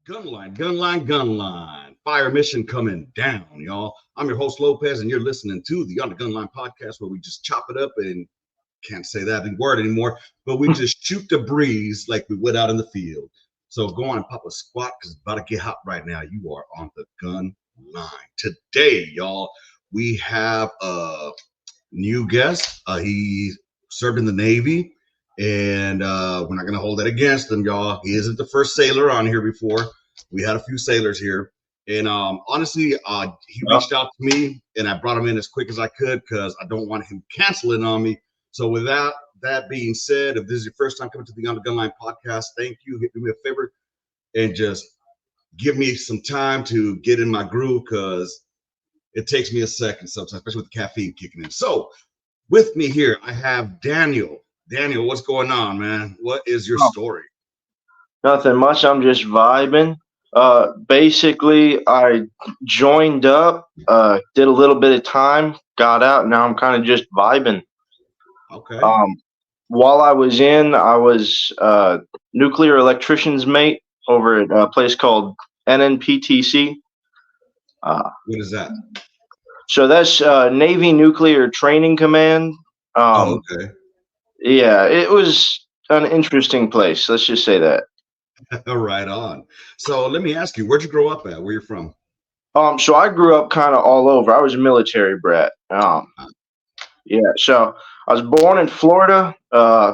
Gunline. Fire mission coming down, y'all. I'm your host, Lopez, and you're listening to the On the Gunline podcast where we just chop it up and can't say that word anymore, but we just shoot the breeze like we would out in the field. So go on and pop a squat because it's about to get hot right now. You are on the gun line. Today, y'all, we have a new guest. He served in the Navy, and we're not going to hold that against him, y'all. He isn't the first sailor on here before. We had a few sailors here. And honestly, he reached out to me, and I brought him in as quick as I could because I don't want him canceling on me. So with that being said, if this is your first time coming to the On the Gunline podcast, thank you. Do me a favor and just give me some time to get in my groove because it takes me a second sometimes, especially with the caffeine kicking in. So with me here, I have Daniel. Daniel, what's going on, man? What is your story? Nothing much. I'm just vibing. Basically, I joined up, did a little bit of time, got out. Now I'm kind of just vibing. Okay. While I was in, I was nuclear electrician's mate over at a place called NNPTC. What is that? So that's Navy Nuclear Training Command. Okay. Yeah, it was an interesting place. Let's just say that. Right on. So let me ask you, where'd you grow up at? Where you from? So I grew up kind of all over. I was a military brat. Yeah, so I was born in Florida,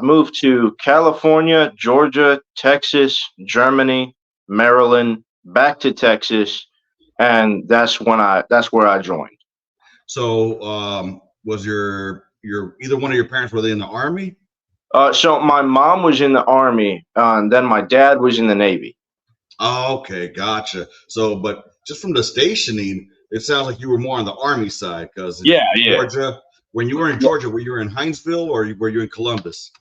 moved to California, Georgia, Texas, Germany, Maryland, back to Texas, and that's where I joined. So was your either one of your parents, were they in the Army? So my mom was in the Army, and then my dad was in the Navy. Oh, okay, gotcha. So, but just from the stationing, it sounds like you were more on the Army side because Georgia. When you were in Georgia, were you in Hinesville or were you in Columbus?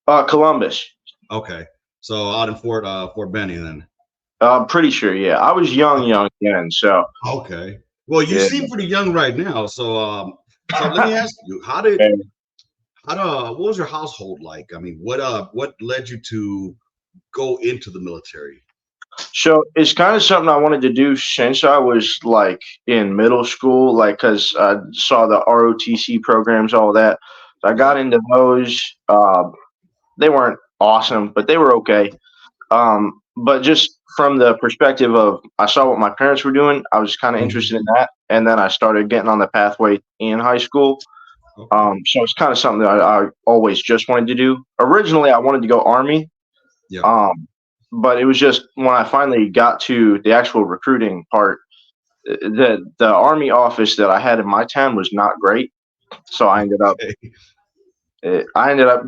Columbus. Okay, so out in Fort Benning then. Pretty sure, yeah. I was young then, so. Okay. Well, you seem pretty young right now, so let me ask you, what was your household like? I mean, what led you to go into the military? So it's kind of something I wanted to do since I was like in middle school, like because I saw the ROTC programs, all that. So I got into those. They weren't awesome, but they were okay. But just from the perspective of I saw what my parents were doing, I was kind of interested in that, and then I started getting on the pathway in high school. So it's kind of something that I always just wanted to do. Originally, I wanted to go Army. Yeah. But it was just when I finally got to the actual recruiting part, the Army office that I had in my town was not great. So I ended up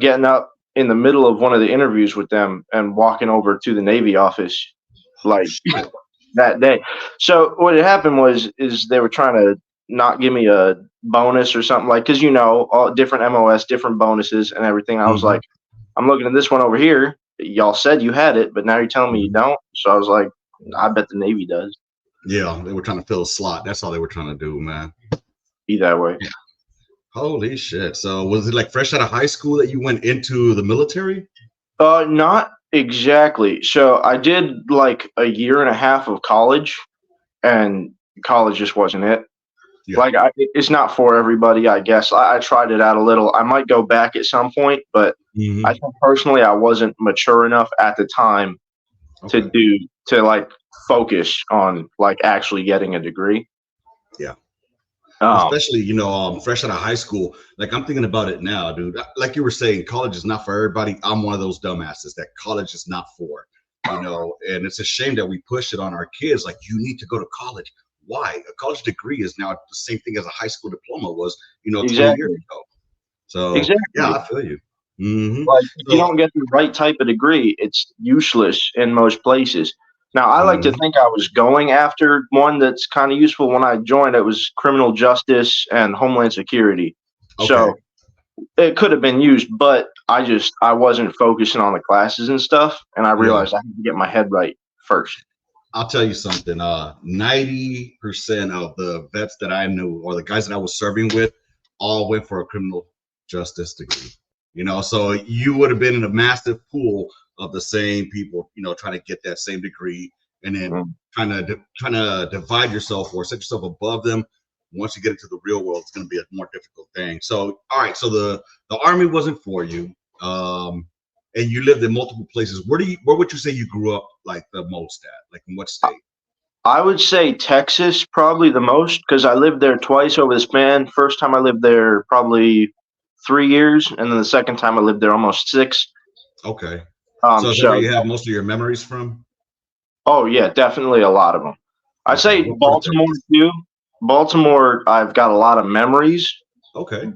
getting up in the middle of one of the interviews with them and walking over to the Navy office like that day. So what had happened is they were trying to not give me a bonus or something, like, because all different MOS, different bonuses and everything. I was like, I'm looking at this one over here. Y'all said you had it, but now you're telling me you don't. So I was like, I bet the Navy does. Yeah, they were trying to fill a slot. That's all they were trying to do, man. Be that way. Yeah. Holy shit. So was it like fresh out of high school that you went into the military? Not exactly. So I did like a year and a half of college, and college just wasn't it. Yeah. Like it's not for everybody, I guess. I tried it out a little. I might go back at some point, but I think personally I wasn't mature enough at the time to like focus on like actually getting a degree. Yeah. Especially, fresh out of high school. Like I'm thinking about it now, dude. Like you were saying, college is not for everybody. I'm one of those dumbasses that college is not for, and it's a shame that we push it on our kids. Like, you need to go to college. Why? A college degree is now the same thing as a high school diploma was, 20 years ago. So yeah, I feel you. Like if you don't get the right type of degree, it's useless in most places. Now, I like to think I was going after one that's kind of useful. When I joined, it was criminal justice and homeland security. Okay. So it could have been used, but I wasn't focusing on the classes and stuff, and I realized I had to get my head right first. I'll tell you something. 90% of the vets that I knew, or the guys that I was serving with, all went for a criminal justice degree. So you would have been in a massive pool of the same people, trying to get that same degree and then trying to divide yourself or set yourself above them. Once you get into the real world, it's going to be a more difficult thing. So, all right, so the army wasn't for you, and you lived in multiple places. Where would you say you grew up like the most at? Like in what state? I would say Texas probably the most because I lived there twice over the span. First time I lived there probably 3 years, and then the second time I lived there almost 6. Okay. So is that where So you have most of your memories from? oh yeah, definitely a lot of them. I'd Okay. say What part of Baltimore Texas? too. Baltimore, I've got a lot of memories, Okay.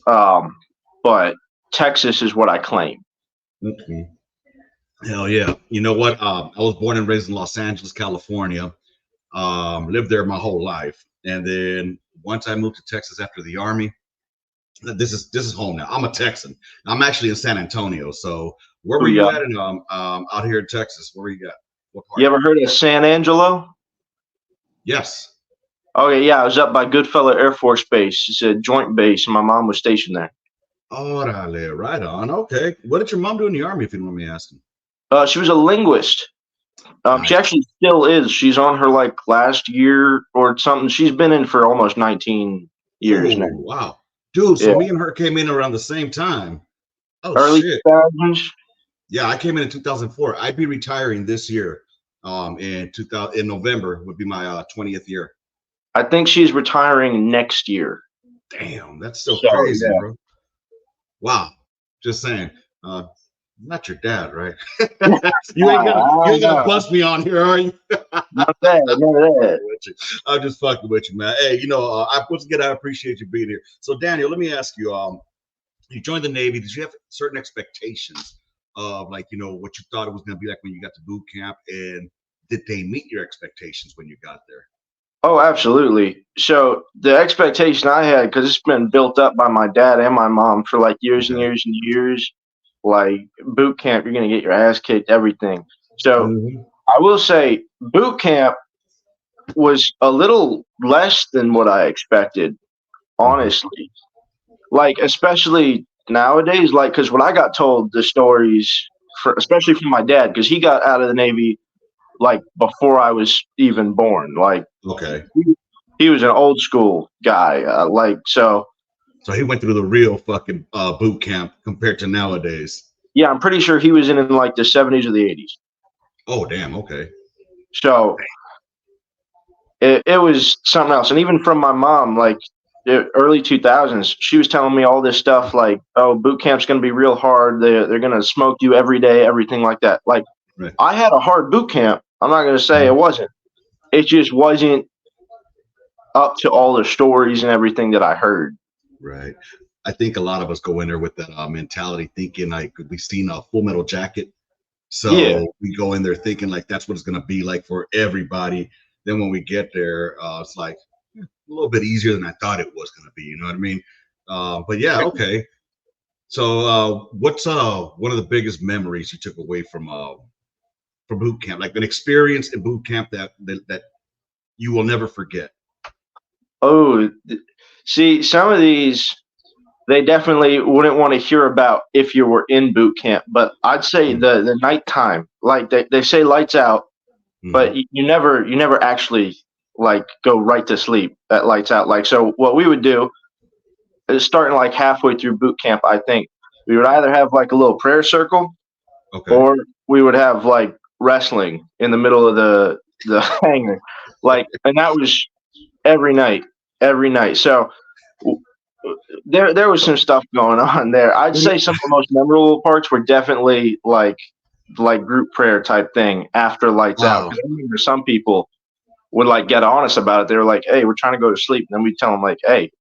but Texas is what I claim. Okay. Hell yeah. You know what? I was born and raised in Los Angeles, California. Lived there my whole life. And then once I moved to Texas after the army, this is home now. I'm a Texan. I'm actually in San Antonio. So where Oh were you yeah. at in out here in Texas? Where were you at? What part? You ever heard of San Angelo? Yes. Okay, yeah, I was up by Goodfellow Air Force Base. It's a joint base, and my mom was stationed there. Orale, right on. Okay. What did your mom do in the army, if you don't mind me asking? She was a linguist. She Nice. actually still is. She's on her like last year or something. She's been in for almost 19 years Oh, now. wow. Dude, so Yeah, me and her came in around the same time. Oh early shit. 2000s. Yeah, I came in 2004. I'd be retiring this year. In 2000 in November would be my 20th year. I think she's retiring next year. Damn, that's so So crazy, yeah, bro. Wow. Just saying. Not your dad, right? You ain't gonna no, bust me on here, are you? not that, not that. With you. I'm just fucking with you, man. Hey, once again, I appreciate you being here. So, Daniel, let me ask you. You joined the Navy. Did you have certain expectations of like, what you thought it was going to be like when you got to boot camp, and did they meet your expectations when you got there? Oh, absolutely. So the expectation I had, because it's been built up by my dad and my mom for like years and Okay. years and years, like boot camp, you're gonna get your ass kicked, everything. So Mhm. I will say boot camp was a little less than what I expected, Mhm. honestly. Like especially nowadays, like because when I got told the stories, especially from my dad, because he got out of the Navy like before I was even born. Like Okay. he was an old school guy. Like so, So he went through the real fucking boot camp compared to nowadays. yeah, I'm pretty sure he was in like the 70s or the 80s. Oh, damn. Okay. So it was something else. And even from my mom, like the early 2000s, she was telling me all this stuff like, oh, boot camp's going to be real hard. They're going to smoke you every day, everything like that. Like Right. I had a hard boot camp. I'm not going to say it Mhm. wasn't. It just wasn't up to all the stories and everything that I heard. Right. I think a lot of us go in there with that mentality, thinking like we've seen a Full Metal Jacket. Yeah. So we go in there thinking like that's what it's going to be like for everybody. Then when we get there, it's like a little bit easier than I thought it was going to be. You know what I mean? But yeah, okay. So what's one of the biggest memories you took away from boot camp, like an experience in boot camp that you will never forget? Oh, see, some of these they definitely wouldn't want to hear about if you were in boot camp. But I'd say the nighttime, like they say lights out, Mm-hmm. but you never actually like go right to sleep at lights out. Like so, what we would do is starting like halfway through boot camp. I think we would either have like a little prayer circle, Okay. or we would have like wrestling in the middle of the hangar, like, and that was every night, every night. So there was some stuff going on there. I'd say some of the most memorable parts were definitely like group prayer type thing after lights out. Wow. Because I remember some people would like get honest about it. They were like, "Hey, we're trying to go to sleep," and then we tell them like, "Hey,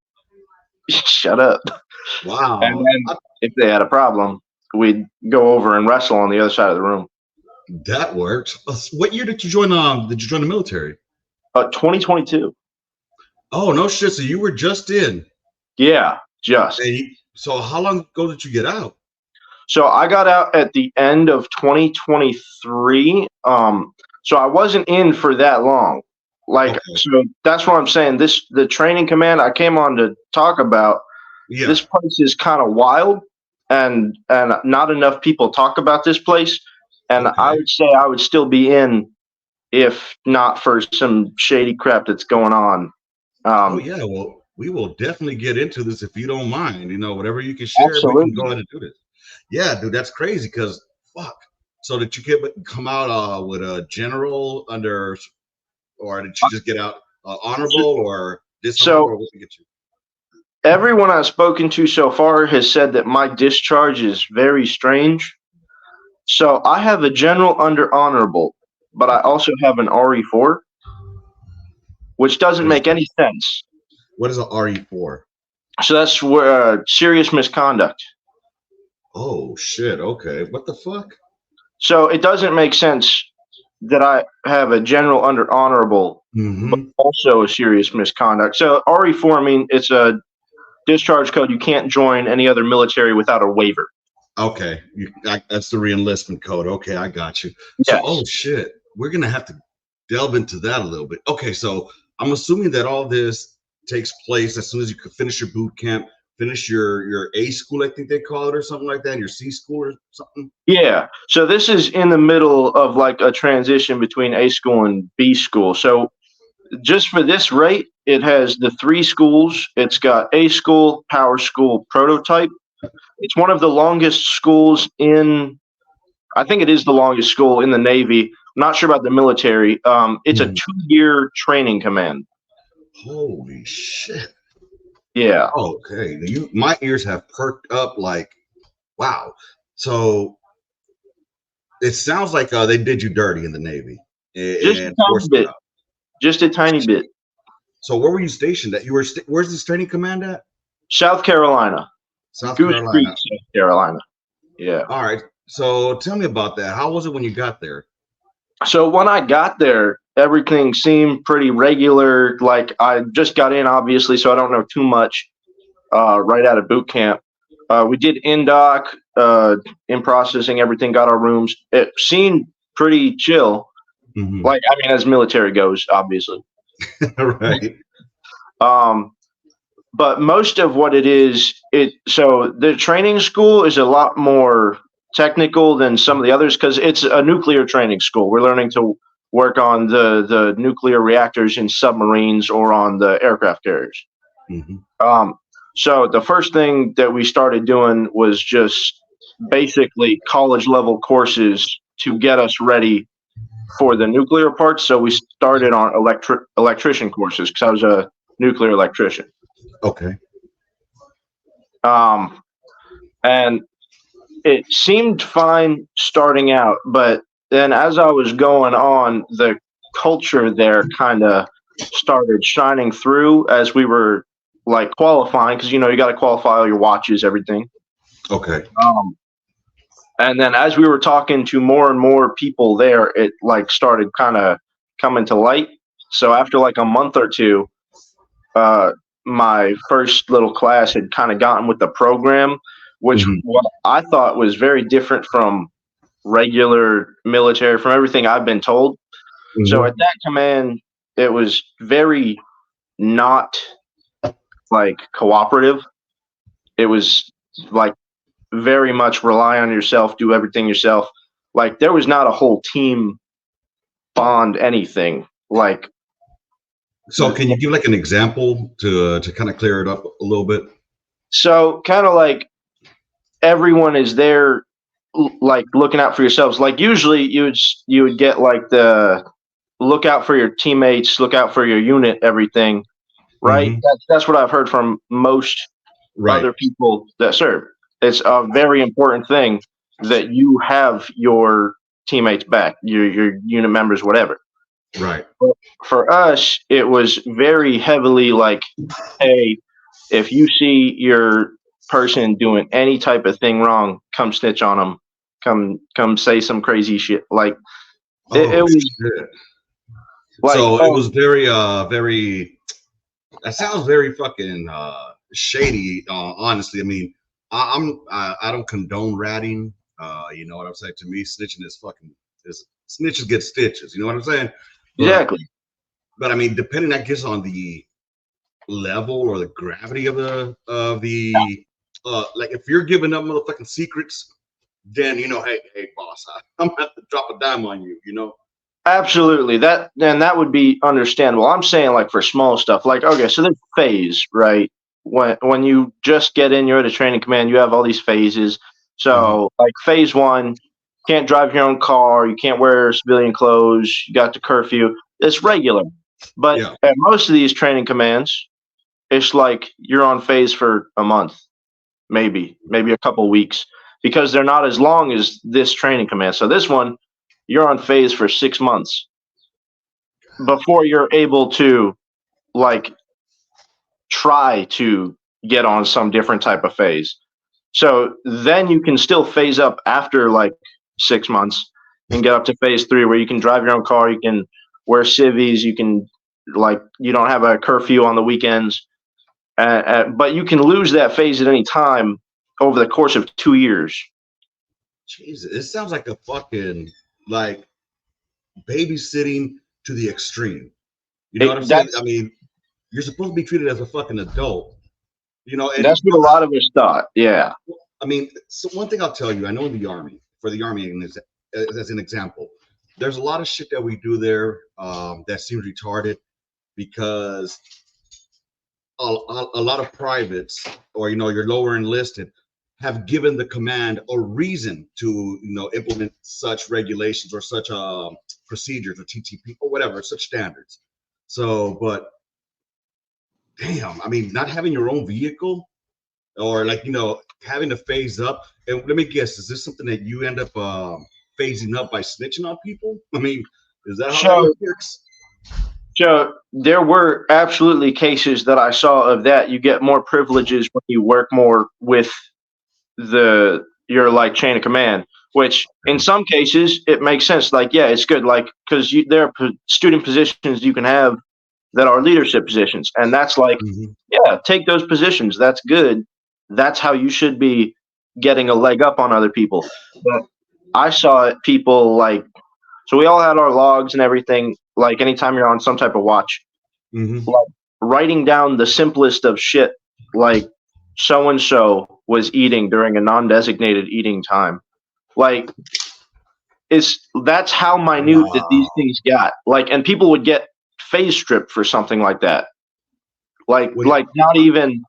shut up." And Wow. then if they had a problem, we'd go over and wrestle on the other side of the room. That works. What year did you join? Did you join the military? 2022. Oh no shit. So you were just in. Yeah, just. So how long ago did you get out? So I got out at the end of 2023. So I wasn't in for that long. Like, Okay. so that's what I'm saying. The training command I came on to talk about. Yeah. This place is kind of wild, and not enough people talk about this place. And I Okay. would say I would still be in if not for some shady crap that's going on. Oh yeah, well, we will definitely get into this if you don't mind. You know, whatever you can share, we can go Absolutely. ahead and do this. Yeah, dude, that's crazy. Because fuck. So did you come out with a general under, or did you just get out honorable or dishonorable, So or what did you get you? everyone I've spoken to so far has said that my discharge is very strange. So I have a general under honorable, but I Okay. also have an RE4, which doesn't What is make any sense. what is a RE4? So that's where serious misconduct. Oh shit. Okay. What the fuck? So it doesn't make sense that I have a general under honorable, but Mm-hmm. also a serious misconduct. So RE4, I mean, it's a discharge code. You can't join any other military without a waiver. Okay. That's the reenlistment code. Okay, I got you. So, oh Yes. shit, we're gonna have to delve into that a little bit. Okay, so I'm assuming that all this takes place as soon as you could finish your boot camp, finish your A school, I think they call it, or something like that, your C school or something. Yeah. So this is in the middle of like a transition between A school and B school. So just for this rate, it has the three schools. It's got A school, power school, prototype. It's one of the longest schools in, I think it is the longest school in the Navy. I'm not sure about the military. It's a Mhm. 2-year training command. Holy shit. Yeah. Okay, my ears have perked up like wow. So it sounds like they did you dirty in the Navy Just a and tiny forced you bit. out. Just a tiny bit. So where were you stationed at? Where's this training command at? South Carolina. South Goose Creek, Carolina. South Carolina. Yeah. All right. So tell me about that. How was it when you got there? So when I got there, everything seemed pretty regular. Like I just got in, obviously, so I don't know too much right out of boot camp. We did in-doc, in processing, everything, got our rooms. It seemed pretty chill. Hmm. Like, I mean, as military goes, obviously. Right. Um, but most of what it is, so the training school is a lot more technical than some of the others because it's a nuclear training school. We're learning to work on the nuclear reactors in submarines or on the aircraft carriers. Hmm. Um, so the first thing that we started doing was just basically college level courses to get us ready for the nuclear parts. So we started on electrician courses because I was a nuclear electrician. Okay. Um, and it seemed fine starting out, but then as I was going on, the culture there kind of started shining through as we were like qualifying because you got to qualify all your watches, everything. Okay. Um, and then as we were talking to more and more people there, it like started kind of coming to light. So after like a month or two, uh, my first little class had kind of gotten with the program, which Hmm. what I thought was very different from regular military, from everything I've been told. So at Hmm. that command, it was very not like cooperative. It was like very much rely on yourself, do everything yourself. Like there was not a whole team bond anything. Like So can you give like an example to kind of clear it up a little bit? so kind of like everyone is there like looking out for yourselves. Like usually you would get like the look out for your teammates, look out for your unit, everything, right? Hmm. That's what I've heard from most Right. other people that serve. It's a very important thing that you have your teammates back, your unit members, whatever. Right. For us, it was very heavily like, hey, if you see your person doing any type of thing wrong, come snitch on them. Come say some crazy shit. Like it Oh was shit. like, So it oh was very. That sounds very fucking shady. Honestly, I mean, I don't condone ratting. You know what I'm saying? To me, snitching is snitches get stitches. You know what I'm saying? But exactly. I mean, depending, I guess, on the level or the gravity of the like if you're giving up motherfucking secrets, then hey boss, I'm gonna have to drop a dime on you. You know? Absolutely. That would be understandable. I'm saying like for small stuff, like okay, so there's phase, right? When you just get in, you're at a training command, you have all these phases. Hmm. So like phase one, can't drive your own car, you can't wear civilian clothes, you got the curfew. It's regular. But Yeah. at most of these training commands, it's like you're on phase for a month, maybe a couple weeks, because they're not as long as this training command. So this one, you're on phase for 6 months before you're able to like try to get on some different type of phase. So then you can still phase up after like 6 months and get up to phase three where you can drive your own car, you can wear civvies, you can like you don't have a curfew on the weekends, but you can lose that phase at any time over the course of 2 years. Jesus, it sounds like a fucking like babysitting to the extreme. You know what I'm saying? That I mean, you're supposed to be treated as a fucking adult. And that's what a lot of us thought. Yeah. I mean, so one thing I'll tell you, I know in the army, for the army as an example, there's a lot of shit that we do there that seems retarded because a lot of privates or your lower enlisted have given the command a reason to implement such regulations or such procedures or TTP or whatever, such standards. So, but damn, I mean, not having your own vehicle or like having to phase up. And let me guess, is this something that you end up phasing up by snitching on people? I mean, is that how that So works? So there were absolutely cases that I saw of that. You get more privileges when you work more with your like chain of command, which in some cases it makes sense. Like, yeah, it's good. Like, because there are student positions you can have that are leadership positions, and that's like, Hmm. yeah, take those positions. That's good. That's how you should be getting a leg up on other people. But I saw it, people like, so we all had our logs and everything. Like anytime you're on some type of watch, Hmm. like writing down the simplest of shit, like so and so was eating during a non-designated eating time. Like, is that's how minute that these Wow. things got. Like, and people would get phase stripped for something like that. Wait, Like not even.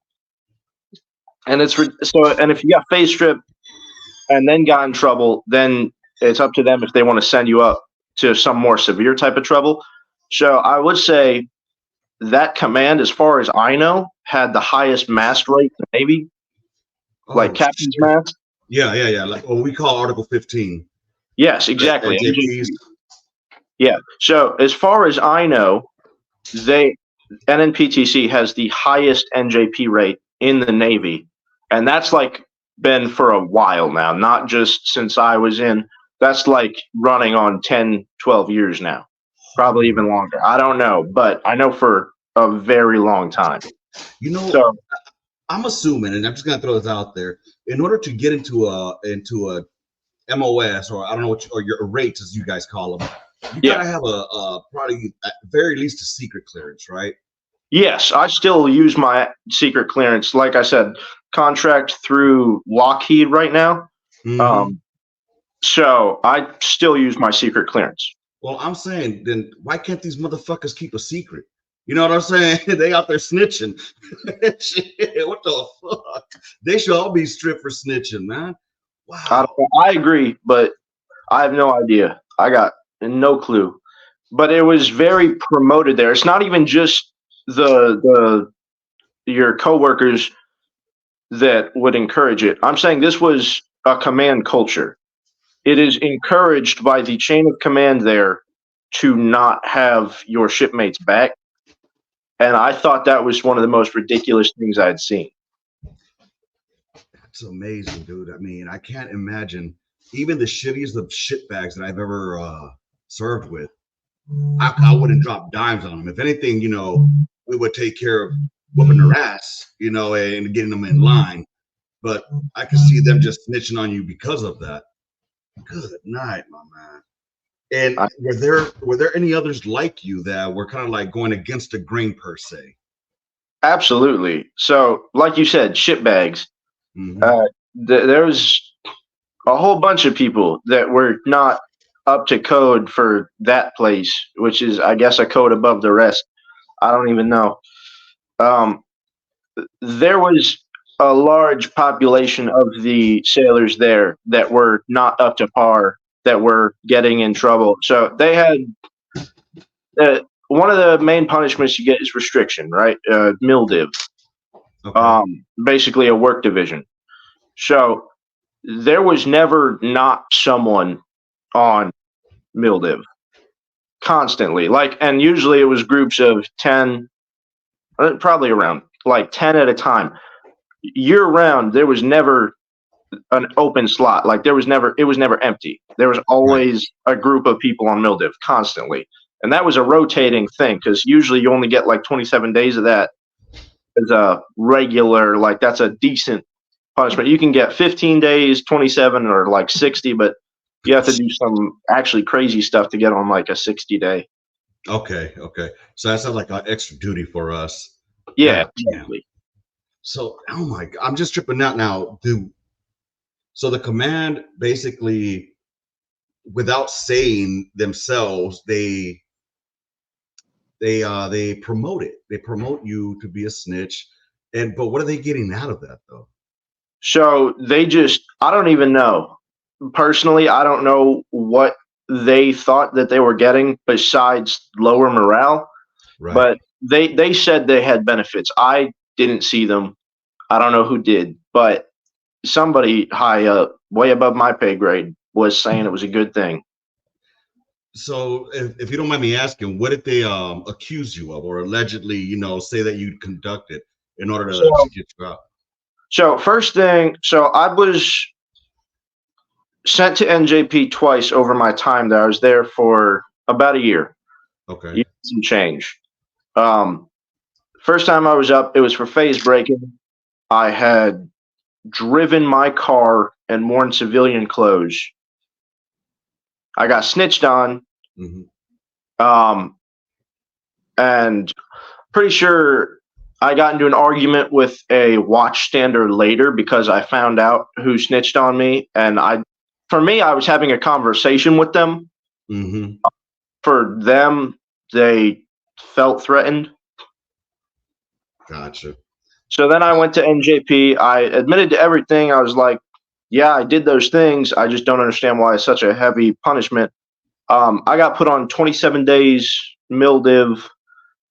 And so. And if you got phase stripped and then got in trouble, then it's up to them if they want to send you up to some more severe type of trouble. So I would say that command, as far as I know, had the highest mast rate in the Navy, like oh captain's shit. mast. Yeah. Like what we call Article 15, Yes, exactly. NJPs. NJP. Yeah. So as far as I know, they NNPTC has the highest NJP rate in the Navy, and that's like been for a while now, not just since I was in. That's like running on 10, 12 years now, probably Holy, even longer. I don't know, but I know for a very long time. you know, So I'm assuming, and I'm just gonna throw this out there. In order to get into a MOS, or I don't know what or your rates as you guys call them, you yeah. gotta have a probably at very least a secret clearance, right? Yes, I still use my secret clearance. Like I said, contract through Lockheed right now. Hmm. Um, so I still use my secret clearance. Well, I'm saying, then why can't these motherfuckers keep a secret? You know what I'm saying? They out there snitching. Shit, what the fuck? They should all be stripped for snitching, man. I, Wow. I agree, but I have no idea. I got no clue. But it was very promoted there. It's not even just the your coworkers that would encourage it. I'm saying this was a command culture. It is encouraged by the chain of command there to not have your shipmates back. And I thought that was one of the most ridiculous things I'd seen. That's amazing, dude. I mean, I can't imagine even the shittiest of shitbags that I've ever served with. I wouldn't drop dimes on them. If anything, we would take care of whooping their ass, and getting them in line. But I could see them just snitching on you because of that. Good night, my man. And I, were there any others like you that were kind of like going against the grain per se? absolutely. So, like you said, shitbags. Hmm. Uh, there was a whole bunch of people that were not. up to code for that place, which is, I guess, a code above the rest. I don't even know. Um, there was a large population of the sailors there that were not up to par, that were getting in trouble. So they had one of the main punishments you get is restriction, right? Mildiv, Okay. basically a work division. So there was never not someone on Mildiv constantly. Like, and usually it was groups of 10, probably around like 10 at a time. Year round, there was never an open slot. Like it was never empty. There was Right. always a group of people on Mildiv constantly. And that was a rotating thing because usually you only get like 27 days of that as a regular, like that's a decent punishment. You can get 15 days, 27, or like 60, but you have to do some actually crazy stuff to get on like a 60-day. Okay. Okay. So that sounds like an extra duty for us. Yeah, God damn. exactly. So, oh my God, I'm just tripping out now. So the command basically, without saying themselves, they promote it. They promote you to be a snitch. And but what are they getting out of that though? So they just, I don't even know. Personally, I don't know what they thought that they were getting besides lower morale, Right. but they said they had benefits. I didn't see them. I don't know who did, but somebody high up, way above my pay grade, was saying it was a good thing. So if you don't mind me asking, what did they accuse you of or allegedly, say that you conducted in order So, to get you out? so first thing, so I was sent to NJP twice over my time there. I was there for about a year, Okay. some change. Um, First time I was up, it was for phase breaking. I had driven my car and worn civilian clothes. I got snitched on, Hmm. um, and pretty sure I got into an argument with a watchstander later because I found out who snitched on me. And for me, I was having a conversation with them. Hmm. For them, they felt threatened. Gotcha. So then I went to NJP. I admitted to everything. I was like, yeah, I did those things. I just don't understand why it's such a heavy punishment. I got put on 27 days mildiv,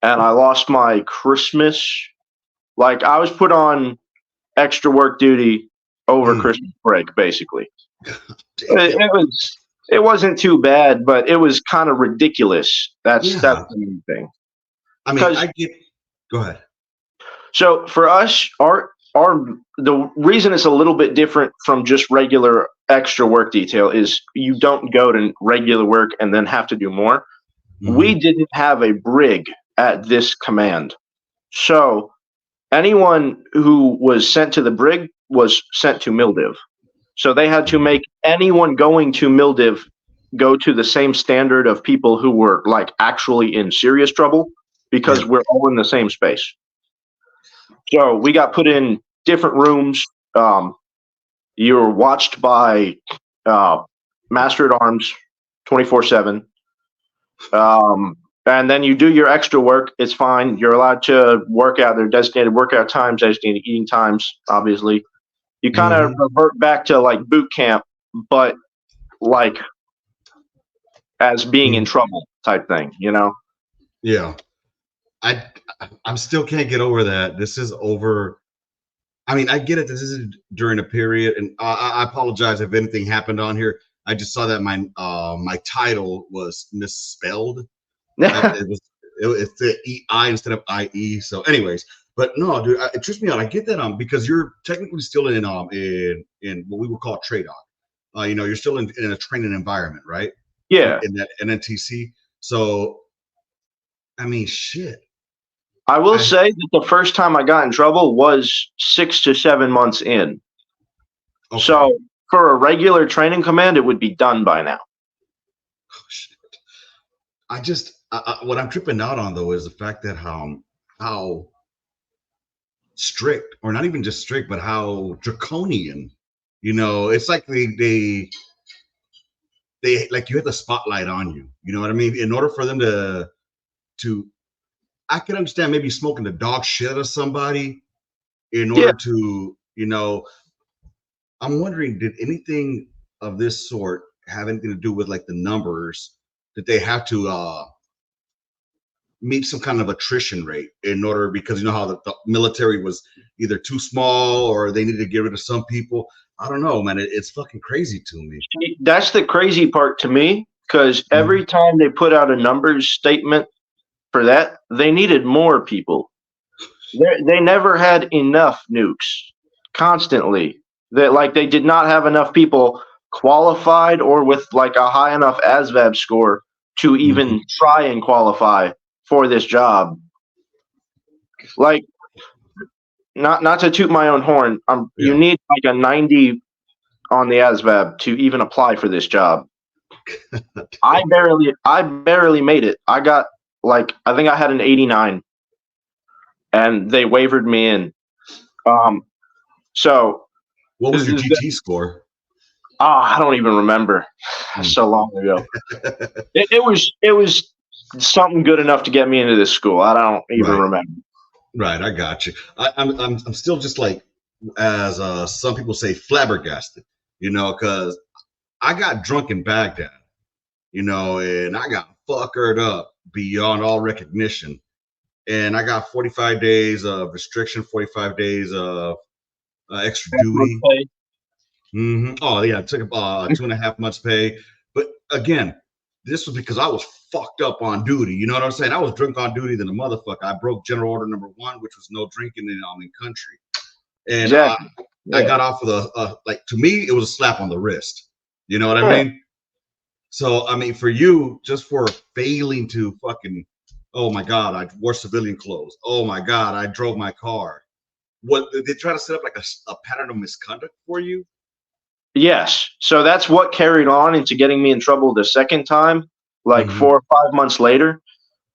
and I lost my Christmas. Like, I was put on extra work duty over Mm. Christmas break, basically. Damn. It wasn't too bad, but it was kind of ridiculous. That's Yeah. the main thing. I mean, Because I get. Go ahead. so for us, our the reason it's a little bit different from just regular extra work detail is you don't go to regular work and then have to do more. We Hmm. didn't have a brig at this command. So anyone who was sent to the brig was sent to Mildiv. So they had to make anyone going to Mildiv go to the same standard of people who were like actually in serious trouble Yeah. because we're all in the same space. So we got put in different rooms. Um, you were watched by uh, Master at Arms 24/7. And then you do your extra work. It's fine. You're allowed to work out. There are designated workout times, designated eating times, obviously. You kind of Hmm. revert back to like boot camp, but like as being in trouble type thing, you know? Yeah. I I'm still can't get over that. This is over. I mean, I get it. This is during a period, and I apologize if anything happened on here. I just saw that my title was misspelled. It was it's the EI instead of IE. So, anyways, but no, dude, it trips me out. I get that because you're technically still in what we would call trade on. You're still in a training environment, right? Yeah. In that NNTC. So, I mean, shit. I will I say that the first time I got in trouble was 6 to 7 months in. Okay. So for a regular training command, it would be done by now. Oh, shit. What I'm tripping out on though is the fact that how strict, or not even just strict, but how draconian. It's like they they like you had the spotlight on you. You know what I mean? In order for them to I can understand maybe smoking the dog shit of somebody in Yeah. order to, you know, I'm wondering, did anything of this sort have anything to do with like the numbers that they have to meet some kind of attrition rate in order, because you know how the military was either too small or they needed to get rid of some people. I don't know, man. It's fucking crazy to me. That's the crazy part to me, because every time they put out a numbers statement for that, they needed more people. They never had enough nukes constantly. That like they did not have enough people qualified or with like a high enough ASVAB score to even try and qualify for this job. Like, not to toot my own horn, you need like a 90 on the ASVAB to even apply for this job. I barely made it. I got like, I think I had an 89, and they wavered me in. So what was your GT score? I don't even remember. So long ago. It was something good enough to get me into this school. I don't even remember. Right, I got you. I'm still just like, as some people say, flabbergasted. You know, because I got drunk in Baghdad. You know, and I got fuckered up beyond all recognition. And I got 45 days of restriction, 45 days of extra duty. Oh yeah, I took 2.5 months pay. But again, this was because I was fucked up on duty. You know what I'm saying? I was drunk on duty than a motherfucker. I broke General Order number 1, which was no drinking in country. And exactly. I got off with like, to me, it was a slap on the wrist. You know what I mean? So, I mean, for you, just for failing to fucking, oh my God, I wore civilian clothes. Oh my God, I drove my car. What, did they try to set up like a pattern of misconduct for you? Yes. So that's what carried on into getting me in trouble the second time, like 4 or 5 months later.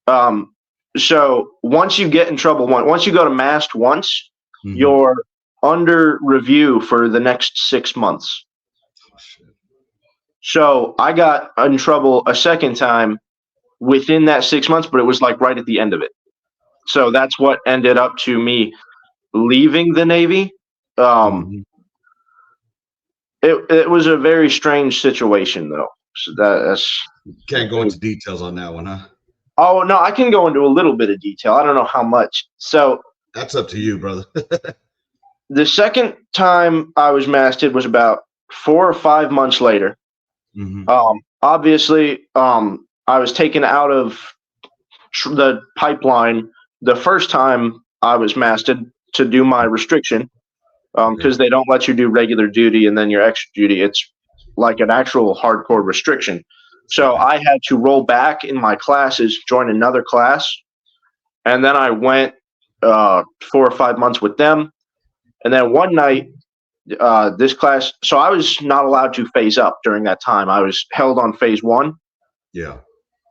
So once you get in trouble, once you go to mast once, you're under review for the next 6 months. Oh, shit. So I got in trouble a second time within that 6 months, but it was like right at the end of it. So that's what ended up to me leaving the Navy. It was a very strange situation, though. So that's can't go into details on that one, huh? Oh no, I can go into a little bit of detail. I don't know how much. So that's up to you, brother. The second time I was masted was about 4 or 5 months later. Obviously, I was taken out of the pipeline the first time I was masted to do my restriction, because they don't let you do regular duty and then your extra duty. It's like an actual hardcore restriction. So I had to roll back in my classes, join another class, and then I went 4 or 5 months with them. And then one night, this class, so I was not allowed to phase up during that time. I was held on phase 1. Yeah.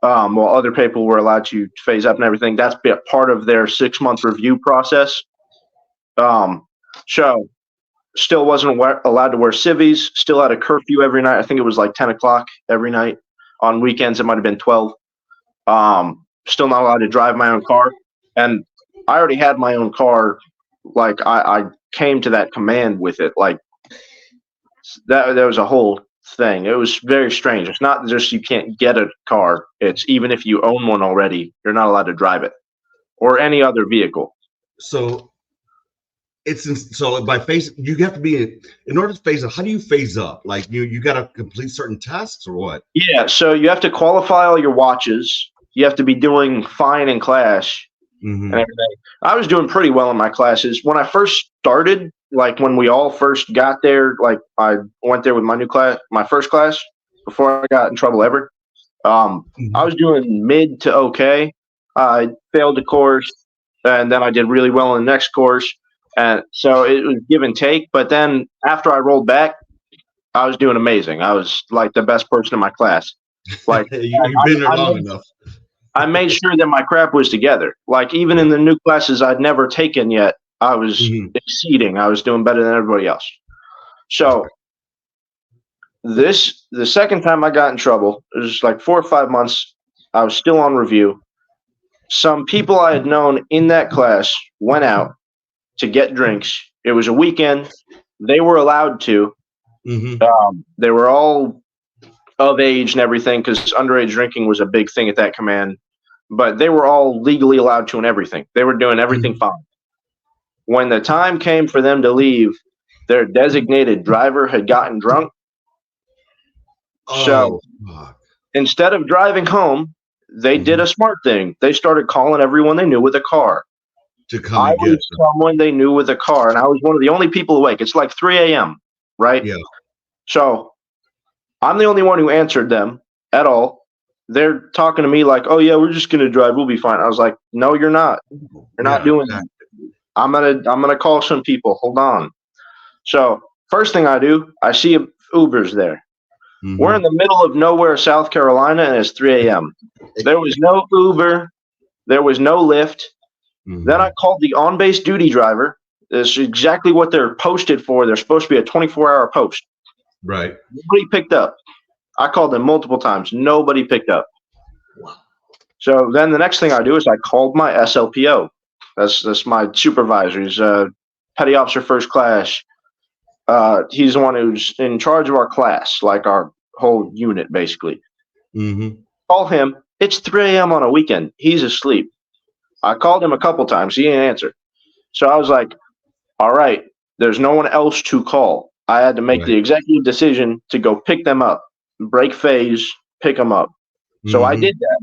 While other people were allowed to phase up and everything. That's part of their 6-month review process. So still wasn't allowed to wear civvies, still had a curfew every night. I think it was like 10 o'clock every night. On weekends, it might have been 12. Still not allowed to drive my own car. And I already had my own car. Like, I came to that command with it. Like, that there was a whole thing. It was very strange. It's not just you can't get a car. It's even if you own one already, you're not allowed to drive it or any other vehicle. So so by phase, you have to be in order to phase up. How do you phase up? Like you got to complete certain tasks or what? Yeah. So you have to qualify all your watches. You have to be doing fine in class and everything. I was doing pretty well in my classes. When I first started, like when we all first got there, like I went there with my new class, my first class, before I got in trouble ever. I was doing mid to okay. I failed the course, and then I did really well in the next course. And so it was give and take. But then after I rolled back, I was doing amazing. I was like the best person in my class. Like you've been there long enough. I made sure that my crap was together. Like even in the new classes I'd never taken yet, I was exceeding. I was doing better than everybody else. So The second time I got in trouble, it was like 4 or 5 months. I was still on review. Some people I had known in that class went out to get drinks. It was a weekend. They were allowed to. Mm-hmm. They were all of age and everything because underage drinking was a big thing at that command. But they were all legally allowed to and everything. They were doing everything Mm-hmm. fine. When the time came for them to leave, their designated driver had gotten drunk. So Oh, fuck. instead of driving home, they did Mm-hmm. a smart thing. They started calling everyone they knew with a car. To come I and get was them. someone they knew with a car, and I was one of the only people awake. It's like 3 a.m., right? Yeah. So I'm the only one who answered them at all. They're talking to me like, "Oh yeah, we're just gonna drive. We'll be fine." I was like, "No, you're not. You're not Yeah. doing that. I'm gonna call some people. Hold on." So first thing I do, I see Uber's there. We're Mm-hmm. in the middle of nowhere, South Carolina, and it's 3 a.m. There was no Uber. There was no Lyft. Then Mm-hmm. I called the on-base duty driver. This is exactly what they're posted for. They're supposed to be a 24-hour post. Right. Nobody picked up. I called them multiple times. Nobody picked up. So then the next thing I do is I called my SLPO. That's my supervisor. He's petty officer first class. He's the one who's in charge of our class, like our whole unit, basically. Mm-hmm. Call him. It's 3 a.m. on a weekend. He's asleep. I called him a couple times. He didn't answer. So I was like, all right, there's no one else to call. I had to make the Right. executive decision to go pick them up, break phase, pick them up. So I Mm-hmm. did that.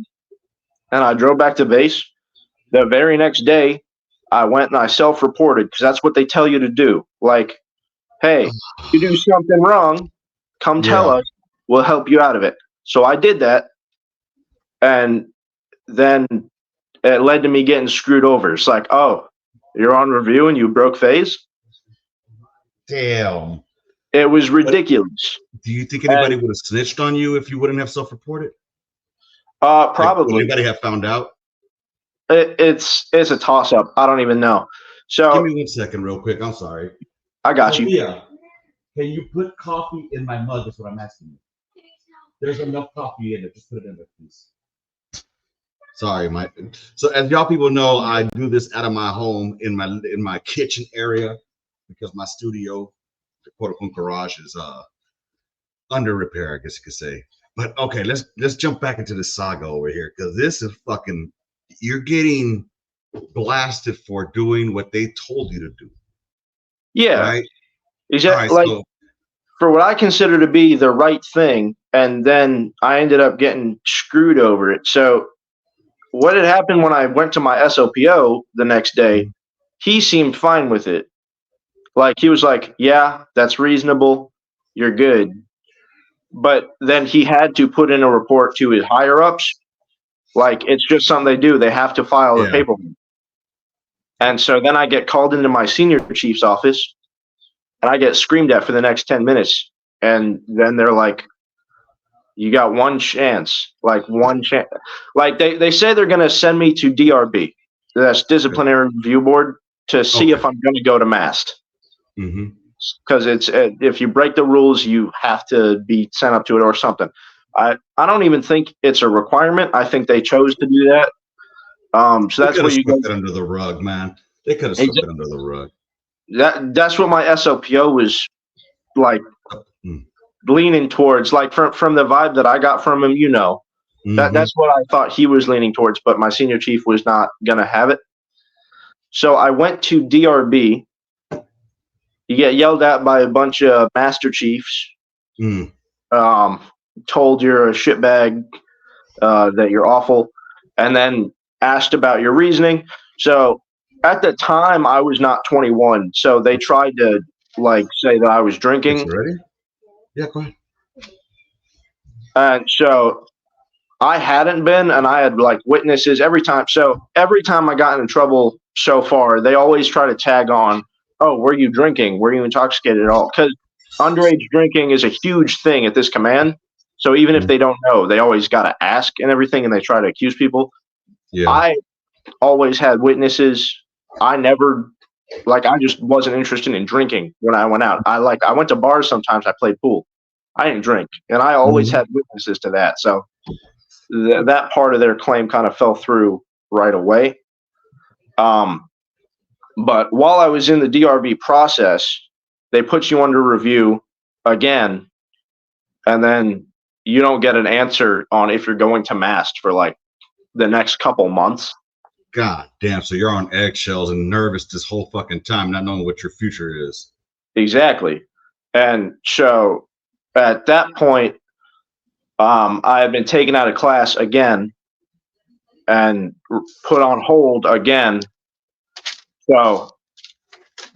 And I drove back to base. The very next day, I went and I self reported because that's what they tell you to do. Like, hey, you do something wrong, come tell Yeah. us. We'll help you out of it. So I did that. And then it led to me getting screwed over. It's like, oh, you're on review and you broke phase. Damn. It was But ridiculous. do you think And anybody would have snitched on you if you wouldn't have self-reported? Like, would probably anybody have found out? it's a toss up. I don't even know. Give So me 1 second, real quick. I'm sorry. I got you. Sophia, can you put coffee in my mug? That's what I'm asking you. There's enough coffee in it. Just put it in there, please. Sorry, my. So as y'all people know, I do this out of my home in my kitchen area because my studio, the quote unquote garage, is under repair, I guess you could say. But okay, let's jump back into the saga over here because this is fucking. You're getting blasted for doing what they told you to do, Yeah, right? All right, exactly. Like so for what I consider to be the right thing, and then I ended up getting screwed over it. So what had happened when I went to my SOPO the next day? He seemed fine with it. Like he was like, "Yeah, that's reasonable. You're good." But then he had to put in a report to his higher ups. Like it's just something they do. They have to file the yeah, paperwork. And so then I get called into my senior chief's office and I get screamed at for the next 10 minutes. And then they're like, you got one chance, like one chance. Like they say they're going to send me to DRB, that's Disciplinary Review Board, to see okay. if I'm going to go to MAST. Mm-hmm. Because it's if you break the rules, you have to be sent up to it or something. I don't even think it's a requirement. I think they chose to do that. So They that's could where have you go. swept it under the rug, man. They could have swept it under the rug. That's what my SOPO was like Mm. leaning towards. Like from the vibe that I got from him, Mm-hmm. that's what I thought he was leaning towards. But my senior chief was not gonna have it. So I went to DRB. You get yelled at by a bunch of master chiefs. Mm. Um, told you're a shitbag, that you're awful, and then asked about your reasoning. So at the time, I was not 21, so they tried to like say that I was It's drinking, ready? Yeah, go ahead. and so I hadn't been, and I had like witnesses every time. So every time I got in trouble so far, they always try to tag on, "Oh, were you drinking? Were you intoxicated at all?" Because underage drinking is a huge thing at this command. So even if Mm. they don't know, they always got to ask and everything, and they try to accuse people. Yeah. I always had witnesses. I never I just wasn't interested in drinking when I went out. I went to bars sometimes. I played pool. I didn't drink, and I always had witnesses to that. So that part of their claim kind of fell through right away. But while I was in the DRB process, they put you under review again, and then you don't get an answer on if you're going to MAST for like the next couple months. God damn. So you're on eggshells and nervous this whole fucking time, not knowing what your future is. Exactly. And so at that point, I had been taken out of class again and put on hold again. So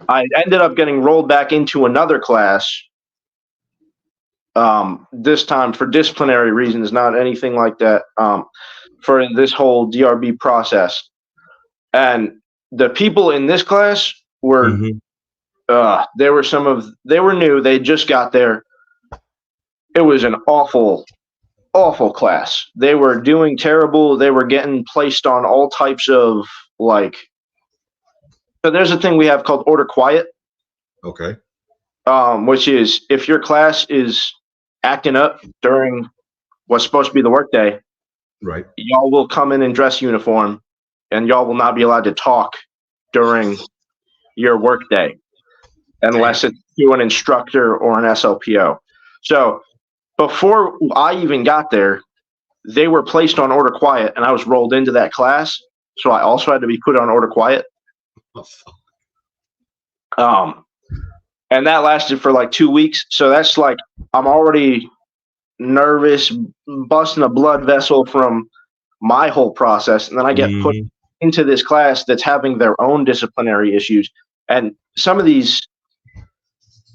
I ended up getting rolled back into another class, this time for disciplinary reasons, not anything like that, for this whole DRB process. And the people in this class were, they were new. They just got there. It was an awful class. They were doing terrible. They were getting placed on all types of like, so there's a thing we have called order quiet. Okay. Which is if your class is acting up during what's supposed to be the workday, right, y'all will come in dress uniform, and y'all will not be allowed to talk during your workday unless it's to an instructor or an SLPO. So before I even got there, they were placed on order quiet, and I was rolled into that class, so I also had to be put on order quiet. And that lasted for like 2 weeks. So that's like, I'm already nervous, busting a blood vessel from my whole process. And then I get put into this class that's having their own disciplinary issues. And some of these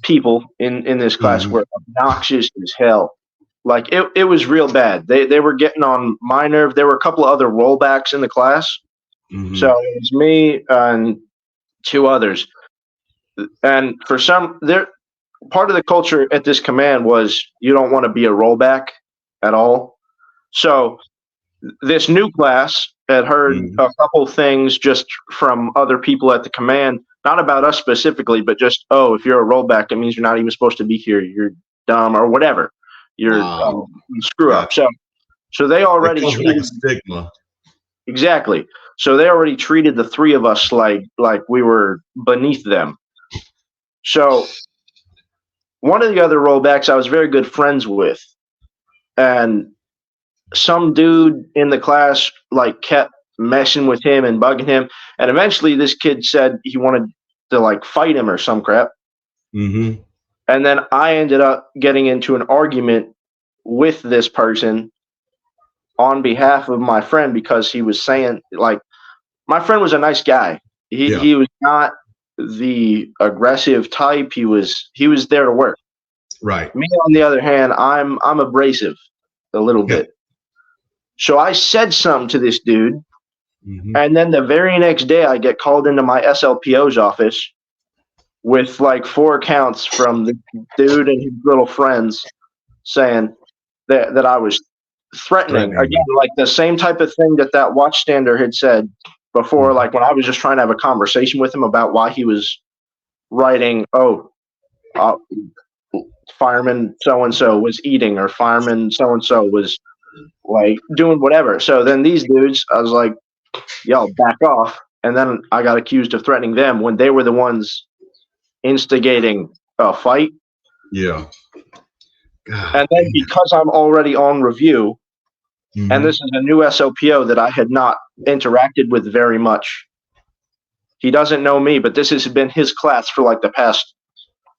people in this class were obnoxious as hell. Like it was real bad. They were getting on my nerve. There were a couple of other rollbacks in the class. So it was me and 2 others. And for some, part of the culture at this command was you don't want to be a rollback at all. So this new class had heard a couple things just from other people at the command, not about us specifically, but just, oh, if you're a rollback, it means you're not even supposed to be here. You're dumb or whatever. You're you screw up. So they already treated stigma. Exactly. So they already treated the 3 of us like we were beneath them. So one of the other rollbacks I was very good friends with, and some dude in the class like kept messing with him and bugging him, and eventually this kid said he wanted to like fight him or some crap. And then I ended up getting into an argument with this person on behalf of my friend because he was saying, like, my friend was a nice guy. He was not the aggressive type. He was there to work. Right. Me, on the other hand, I'm abrasive a little bit. So I said something to this dude, and then the very next day I get called into my SLPO's office with like 4 accounts from the dude and his little friends saying that I was threatening. Again, like the same type of thing that watchstander had said before, like when I was just trying to have a conversation with him about why he was writing, fireman so-and-so was eating, or fireman so-and-so was like doing whatever. So then these dudes, I was like, yo, back off. And then I got accused of threatening them when they were the ones instigating a fight. Yeah. God, and then because I'm already on review, and this is a new SLPO that I had not interacted with very much. He doesn't know me, but this has been his class for like the past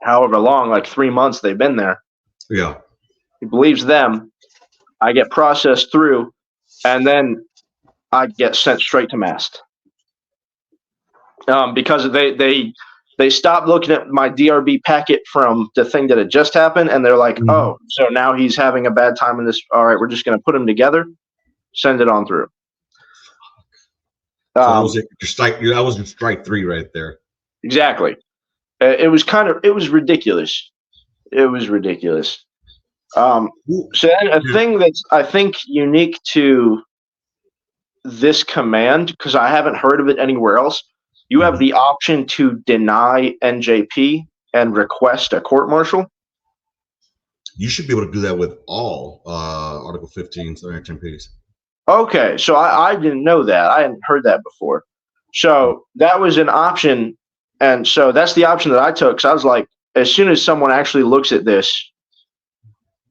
however long, like 3 months they've been there. Yeah. He believes them. I get processed through, and then I get sent straight to MAST. Because they stopped looking at my DRB packet from the thing that had just happened, and they're like, oh, so now he's having a bad time in this. All right, we're just going to put him together, send it on through. So that was your strike 3 right there. Exactly. It was ridiculous. It was ridiculous. So then a thing that's, I think, unique to this command, because I haven't heard of it anywhere else, you have the option to deny NJP and request a court-martial. You should be able to do that with all Article 15s or HMPs. Okay, so I didn't know that. I hadn't heard that before. So that was an option, and so that's the option that I took. So I was like, as soon as someone actually looks at this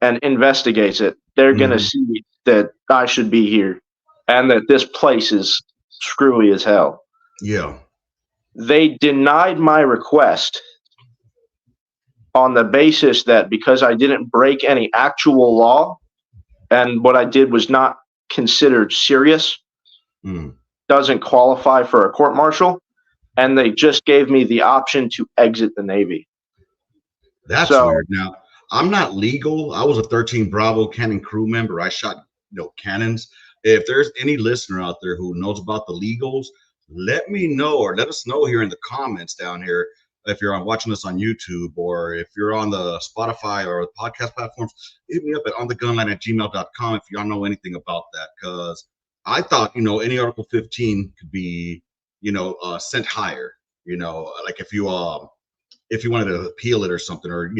and investigates it, they're gonna Mm-hmm. see that I should be here, and that this place is screwy as hell. Yeah. They denied my request on the basis that because I didn't break any actual law, and what I did was not considered serious, Mm. doesn't qualify for a court martial, and they just gave me the option to exit the Navy. That's So weird. Now, I'm not legal. I was a 13 Bravo cannon crew member. I shot cannons. If there's any listener out there who knows about the legals, let me know or let us know here in the comments down here. If you're watching this on YouTube or if you're on the Spotify or the podcast platforms, hit me up at onthegunline@gmail.com if y'all know anything about that. Because I thought, any Article 15 could be, sent higher. Like if you wanted to appeal it or something, or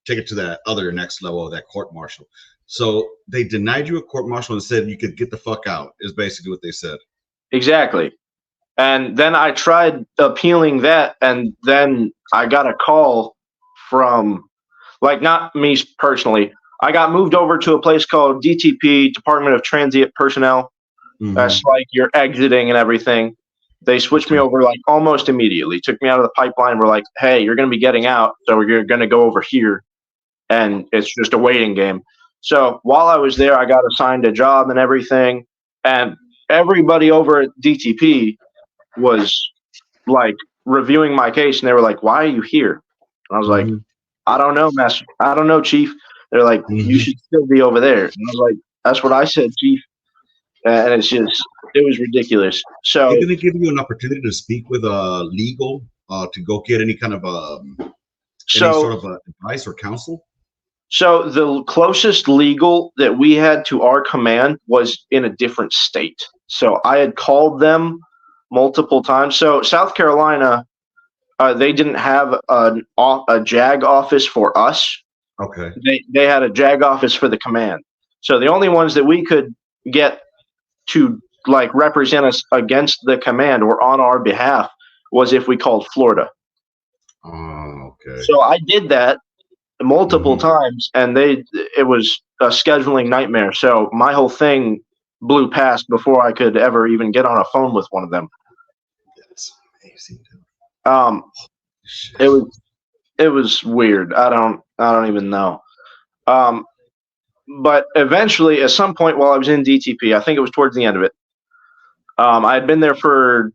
take it to that other next level of that court martial. So they denied you a court martial and said you could get the fuck out, is basically what they said. exactly. And then I tried appealing that, and then I got a call from, like, not me personally. I got moved over to a place called DTP, Department of Transient Personnel. That's Mm-hmm. like you're exiting and everything. They switched me over like almost immediately. Took me out of the pipeline. We're like, hey, you're going to be getting out, so you're going to go over here, and it's just a waiting game. So while I was there, I got assigned a job and everything, and everybody over at DTP was like reviewing my case, and they were like, "Why are you here?" And I was like, Mm-hmm. "I don't know, master. I don't know, chief." They're like, "You Mm-hmm. should still be over there." And I was like, "That's what I said, chief." And it was ridiculous. They So, didn't give you an opportunity to speak with legal to go get any kind of any so, sort of advice or counsel. so the closest legal that we had to our command was in a different state. So I had called them multiple times. So South Carolina, they didn't have a JAG office for us. Okay. They had a JAG office for the command. So the only ones that we could get to like represent us against the command or on our behalf was if we called Florida. Oh, okay. So I did that multiple Mm-hmm. times, and it was a scheduling nightmare. So my whole thing blew past before I could ever even get on a phone with one of them. That's amazing, dude. Um, Shit. it was weird. I don't even know. Um, but eventually, at some point while I was in DTP, I think it was towards the end of it. I had been there for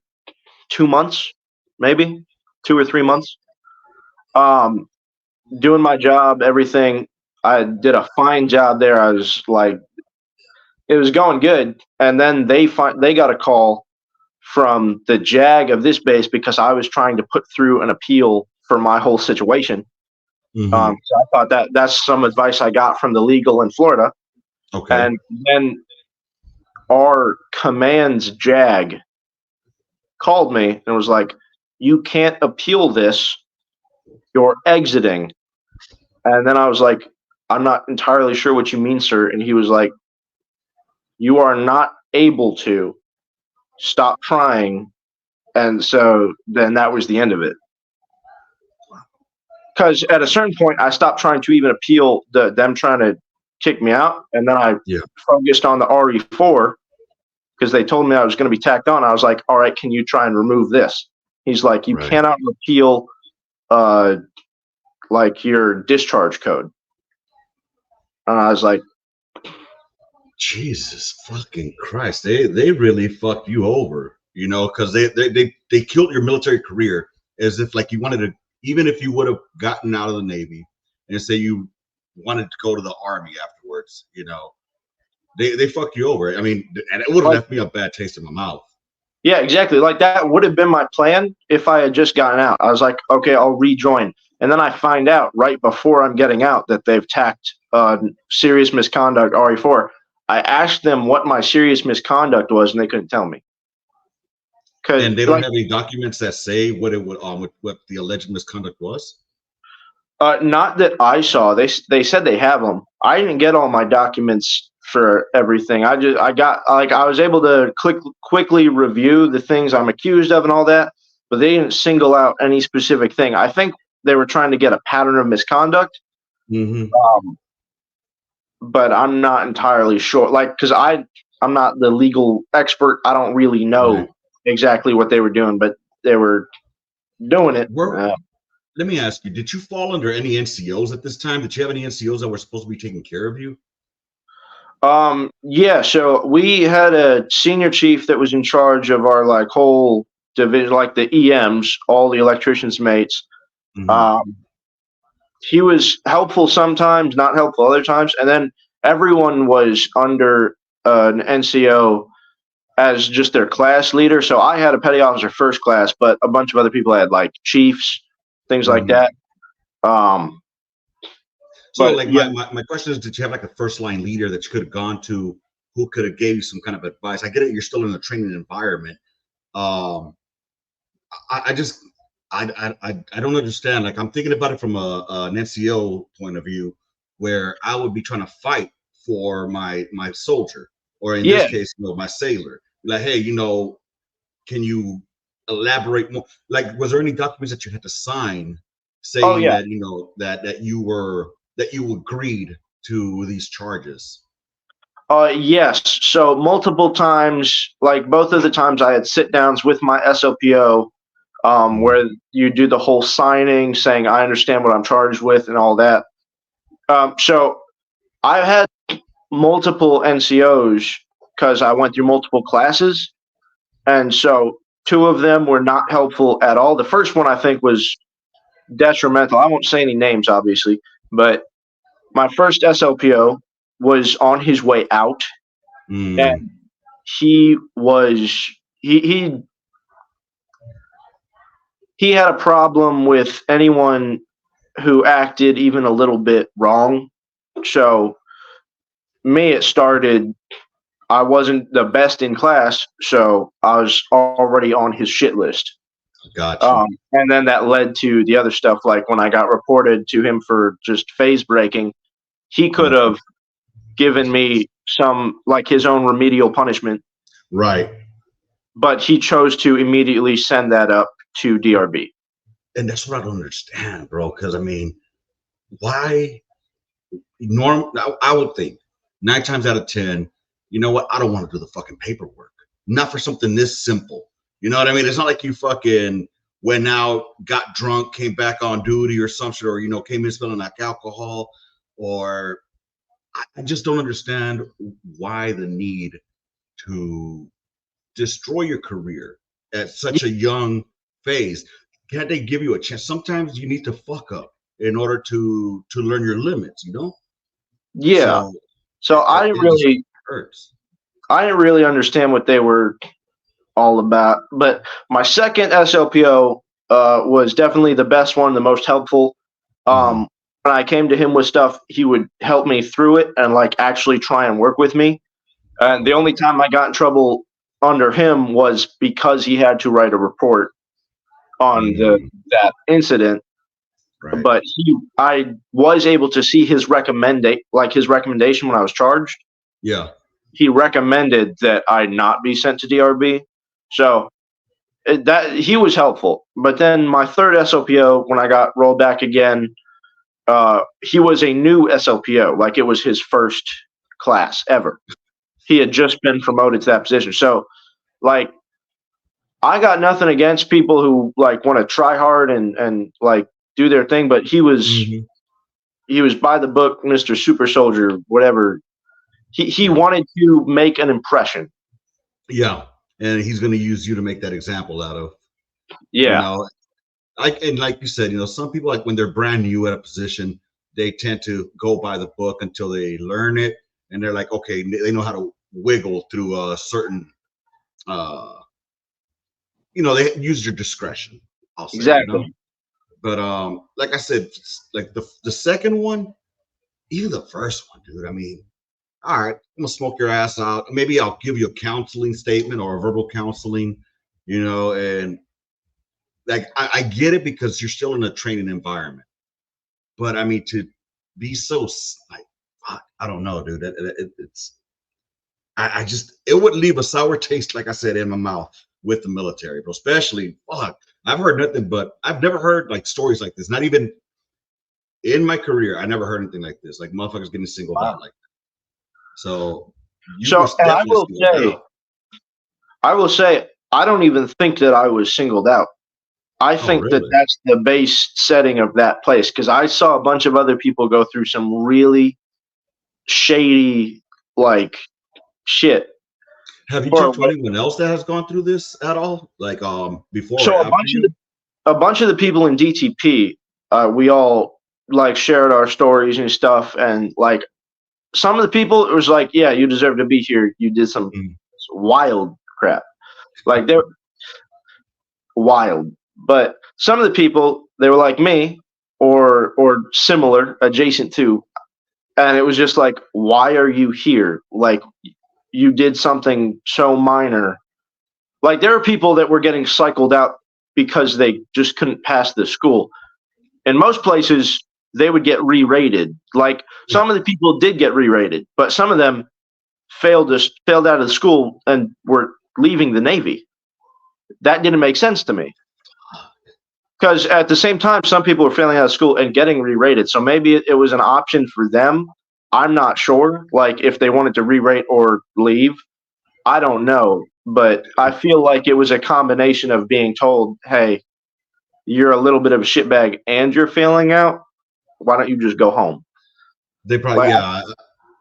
2 months, maybe 2 or 3 months, um, doing my job, everything. I did a fine job there. I was like, it was going good, and then they got a call from the JAG of this base because I was trying to put through an appeal for my whole situation. Mm-hmm. So I thought that's some advice I got from the legal in Florida, Okay. and then our command's JAG called me and was like, "You can't appeal this. You're exiting." And then I was like, "I'm not entirely sure what you mean, sir." And he was like, "You are not able to. Stop trying." And so then that was the end of it. Because at a certain point, I stopped trying to even appeal them trying to kick me out, and then I Yeah. focused on the RE4 because they told me I was going to be tacked on. I was like, "All right, can you try and remove this?" He's like, "You Right. cannot repeal uh, like your discharge code." And I was like, Jesus fucking Christ. They really fucked you over, because they killed your military career as if like you wanted to, even if you would have gotten out of the Navy and say you wanted to go to the Army afterwards, they fucked you over. I mean, and it would have like, left me a bad taste in my mouth. yeah, exactly. Like that would have been my plan if I had just gotten out. I was like, okay, I'll rejoin. And then I find out right before I'm getting out that they've tacked serious misconduct RE4. I asked them what my serious misconduct was, and they couldn't tell me. Because And they don't like have any documents that say what it would what the alleged misconduct was. Not that I saw. They said they have them. I didn't get all my documents for everything. I was able to quickly review the things I'm accused of and all that, but they didn't single out any specific thing. I think they were trying to get a pattern of misconduct, Mm-hmm. but I'm not entirely sure. Like, because I'm not the legal expert. I don't really know Right. exactly what they were doing, but they were doing it. Let me ask you, did you fall under any NCOs at this time? Did you have any NCOs that were supposed to be taking care of you? Yeah, so we had a senior chief that was in charge of our like whole division, like the EMs, all the electricians' mates. Mm-hmm. Um, he was helpful sometimes, not helpful other times, and then everyone was under an NCO as just their class leader. So I had a petty officer first class, but a bunch of other people had like chiefs, things like Mm-hmm. that. Um, So, but like, yeah, my question is, did you have like a first line leader that you could have gone to, who could have gave you some kind of advice? I get it, you're still in a training environment. Um, I just, I don't understand. Like, I'm thinking about it from an NCO point of view, where I would be trying to fight for my soldier, or in this yeah, case, my sailor. Like, hey, can you elaborate more? Like, was there any documents that you had to sign oh saying yeah. that that you agreed to these charges? Yes. So multiple times, like both of the times I had sit downs with my SOPO, Mhm. where you do the whole signing, saying I understand what I'm charged with and all that. So I had multiple NCOs because I went through multiple classes, and so two of them were not helpful at all. The first one I think was detrimental. I won't say any names, obviously, but my first SLPO was on his way out, and Mm, he was he had a problem with anyone who acted even a little bit wrong. So me, it started. I wasn't the best in class, so I was already on his shit list. got you. And then that led to the other stuff, like when I got reported to him for just phase breaking, he could Mhm. have given me some, like his own remedial punishment, Right. but he chose to immediately send that up to DRB. And that's what I don't understand, bro. Because I mean, why I would think 9 times out of 10, you know what? I don't want to do the fucking paperwork. Not for something this simple. You know what I mean? It's not like you fucking went out, got drunk, came back on duty or some shit, or came in smelling like alcohol, or I just don't understand why the need to destroy your career at such a young phase. Can't they give you a chance? Sometimes you need to fuck up in order to learn your limits. Yeah. So So it just hurts. I didn't really understand what they were all about. But my second SLPO was definitely the best one, the most helpful. Mhm. When I came to him with stuff, he would help me through it and like actually try and work with me. And the only Okay. time I got in trouble under him was because he had to write a report on the Mm, that incident. right. But I was able to see his recommendation when I was charged. Yeah. He recommended that I not be sent to DRB. So that he was helpful. But then my third SLPO, when I got rolled back again, he was a new SLPO, like it was his first class ever. He had just been promoted to that position. So like I got nothing against people who like want to try hard and like do their thing, but Hmm. he was by the book, Mr. Super Soldier, whatever. He Yeah. wanted to make an impression. Yeah. And he's going to use you to make that example out of, you Yeah, know, and like you said, some people, like when they're brand new at a position, they tend to go by the book until they learn it. And they're like, okay, they know how to wiggle through a certain, uh, they use your discretion, I'll say. exactly. But like I said, like the second one, even the first one, dude. I mean, all right, I'm gonna smoke your ass out. Maybe I'll give you a counseling statement or a verbal counseling, and like I get it because you're still in a training environment. But I mean, to be so like, fuck, I don't know, dude. It's I just it would leave a sour taste, like I said, in my mouth with the military, but especially fuck. I've heard nothing but I've never heard like stories like this. Not even in my career, I never heard anything like this. Like motherfuckers getting singled Wow. out like that. So you were So, and definitely singled out. I will say, I don't even think that I was singled out. I Oh, think that really? that's the base setting of that place because I saw a bunch of other people go through some really shady, like shit. Have you Or talked to anyone else that has gone through this at all? Like before or so after you? a bunch of the people in DTP, we all like shared our stories and stuff, and like some of the people, it was like, yeah, you deserve to be here. You did some Mm. wild crap, like they're wild. But some of the people, they were like me, or similar, adjacent to, and it was just like, why are you here? Like you did something so minor. Like there are people that were getting cycled out because they just couldn't pass the school. In most places, they would get re-rated. Like Yeah. some of the people did get re-rated, but some of them failed out of the school and were leaving the Navy. That didn't make sense to me because at the same time, some people were failing out of school and getting re-rated. So maybe it was an option for them. I'm not sure. Like if they wanted to re-rate or leave, I don't know. But I feel like it was a combination of being told, "Hey, you're a little bit of a shitbag and you're failing out. Why don't you just go home?" They probably Like, yeah,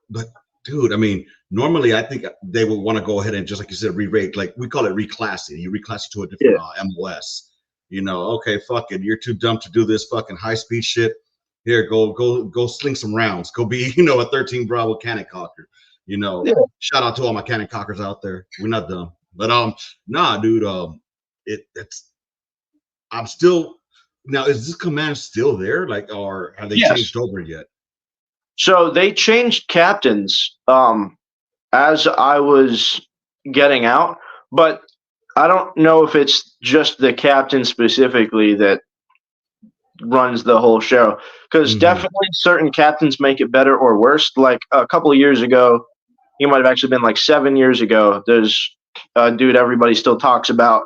but dude, I mean, normally I think they would want to go ahead and just like you said, re-rate. Like we call it reclassing. You reclass it to a yeah, different MOS. You know, okay, fuck it. You're too dumb to do this fucking high speed shit. Here, go sling some rounds. Go be, a 13 Bravo cannon cocker. yeah. Shout out to all my cannon cockers out there. We're not dumb. But nah, dude, it's I'm still now is this command still there? Like, or have they Yes. changed over yet? So they changed captains as I was getting out, but I don't know if it's just the captain specifically that runs the whole show because Mm-hmm. definitely certain captains make it better or worse. Like a couple of years ago, he might have actually been like 7 years ago. There's a dude everybody still talks about.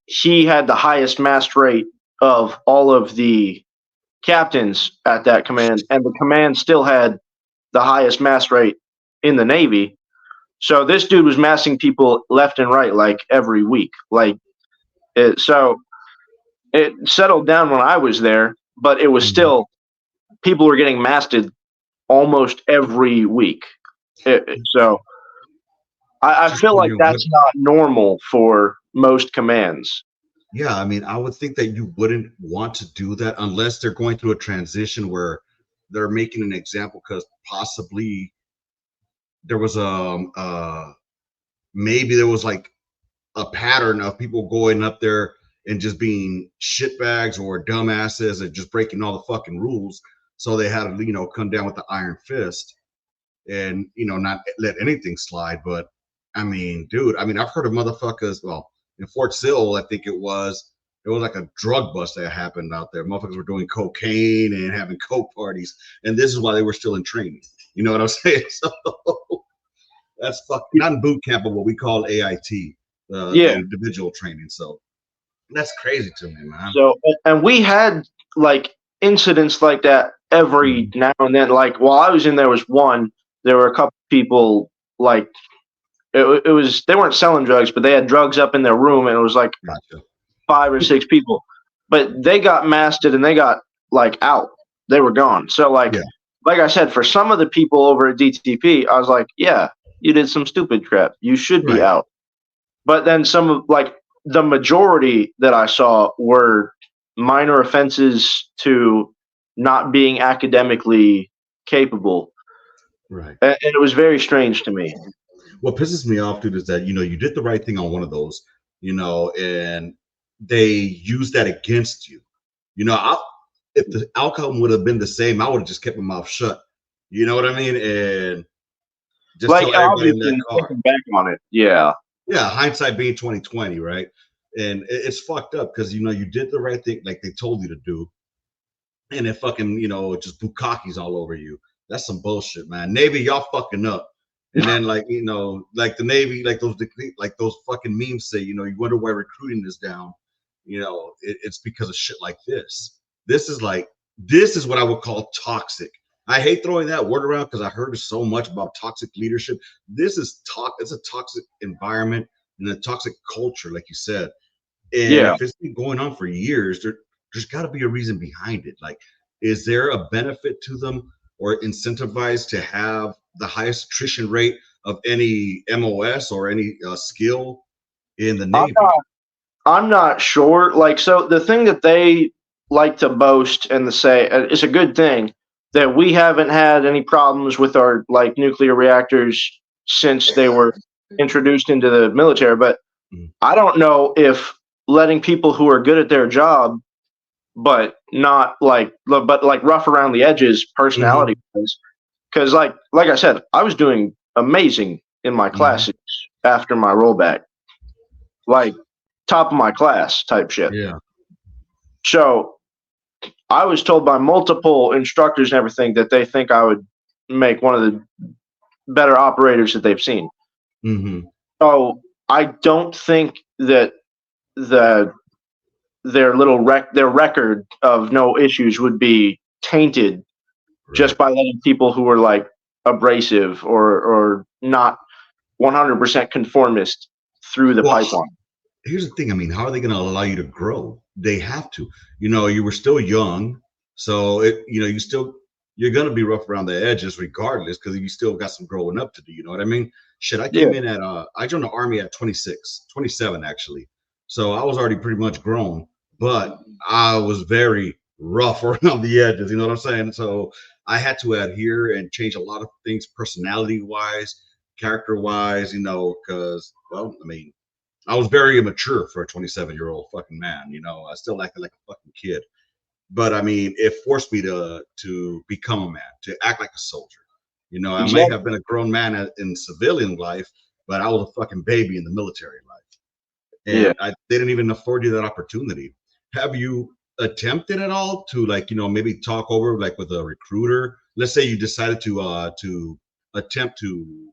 He had the highest mass rate of all of the captains at that command, and the command still had the highest mass rate in the Navy. So this dude was massing people left and right like every week. So it settled down when I was there, but it was Mm-hmm. still people were getting masted almost every week. So I Just feel like wondering what. that's not normal for most commands. Yeah, I mean, I would think that you wouldn't want to do that unless they're going through a transition where they're making an example because possibly there was maybe there was like a pattern of people going up there and just being shitbags or dumbasses and just breaking all the fucking rules. So they had to, come down with the iron fist and, not let anything slide. But I mean, dude, I mean, I've heard of motherfuckers. Well, in Fort Sill, I think it was like a drug bust that happened out there. Motherfuckers were doing cocaine and having coke parties, and this is why they were still in training. You know what I'm saying? So that's fucking not in boot camp, but what we call AIT, Yeah. individual training. So that's crazy to me, man. So and we had like incidents like that every Mhm. now and then. Like while I was in there was one. There were a couple people like it was they weren't selling drugs, but they had drugs up in their room, and it was like Gotcha. 5 or 6 people. But they got masted and they got like out. They were gone. So Yeah. like I said, for some of the people over at DTP, I was like, yeah, you did some stupid crap. You should be Right. out. But then some of like the majority that I saw were minor offenses to not being academically capable. Right. And it was very strange to me. What pisses me off, dude, is that you did the right thing on one of those, and they used that against you. If the outcome would have been the same, I would have just kept my mouth shut. You know what I mean? And just Like tell everybody in that obviously car. looking back on it, yeah. Yeah, hindsight being 2020, right? And it's fucked up because you did the right thing, like they told you to do, and it fucking, just bukakis all over you. That's some bullshit, man. Navy, y'all fucking up. And then like, like the Navy, like those fucking memes say, you wonder why recruiting is down. It's because of shit like this. This is what I would call toxic. I hate throwing that word around because I heard so much about toxic leadership. This is it's a toxic environment and a toxic culture, like you said. And Yeah. if it's been going on for years, there's got to be a reason behind it. Like, is there a benefit to them or incentivized to have the highest attrition rate of any MOS or any skill in the Navy? I'm not sure. Like, so the thing that they like to boast and to say it's a good thing that we haven't had any problems with our like nuclear reactors since they were introduced into the military. But I don't know if letting people who are good at their job, but not like, but like rough around the edges, personality wise. Because like I said, I was doing amazing in my classes after my rollback, like top of my class type shit. Yeah. So I was told by multiple instructors and everything that they think I would make one of the better operators that they've seen. So I don't think that their record of no issues would be tainted just by letting people who are like abrasive or not 100% conformist through the pipeline. Here's the thing. I mean, how are they going to allow you to grow? They have to. You were still young, so you're going to be rough around the edges regardless because you still got some growing up to do. You know what I mean? Shit, I came in I joined the Army at 27 actually. So I was already pretty much grown, but I was very rough around the edges. You know what I'm saying? So I had to adhere and change a lot of things personality wise, character wise, because, well, I mean, I was very immature for a 27-year-old fucking man. I still acted like a fucking kid. But I mean, it forced me to become a man, to act like a soldier. I may have been a grown man in civilian life, but I was a fucking baby in the military life. And they didn't even afford you that opportunity. Have you attempted at all to maybe talk over like with a recruiter? Let's say you decided to attempt to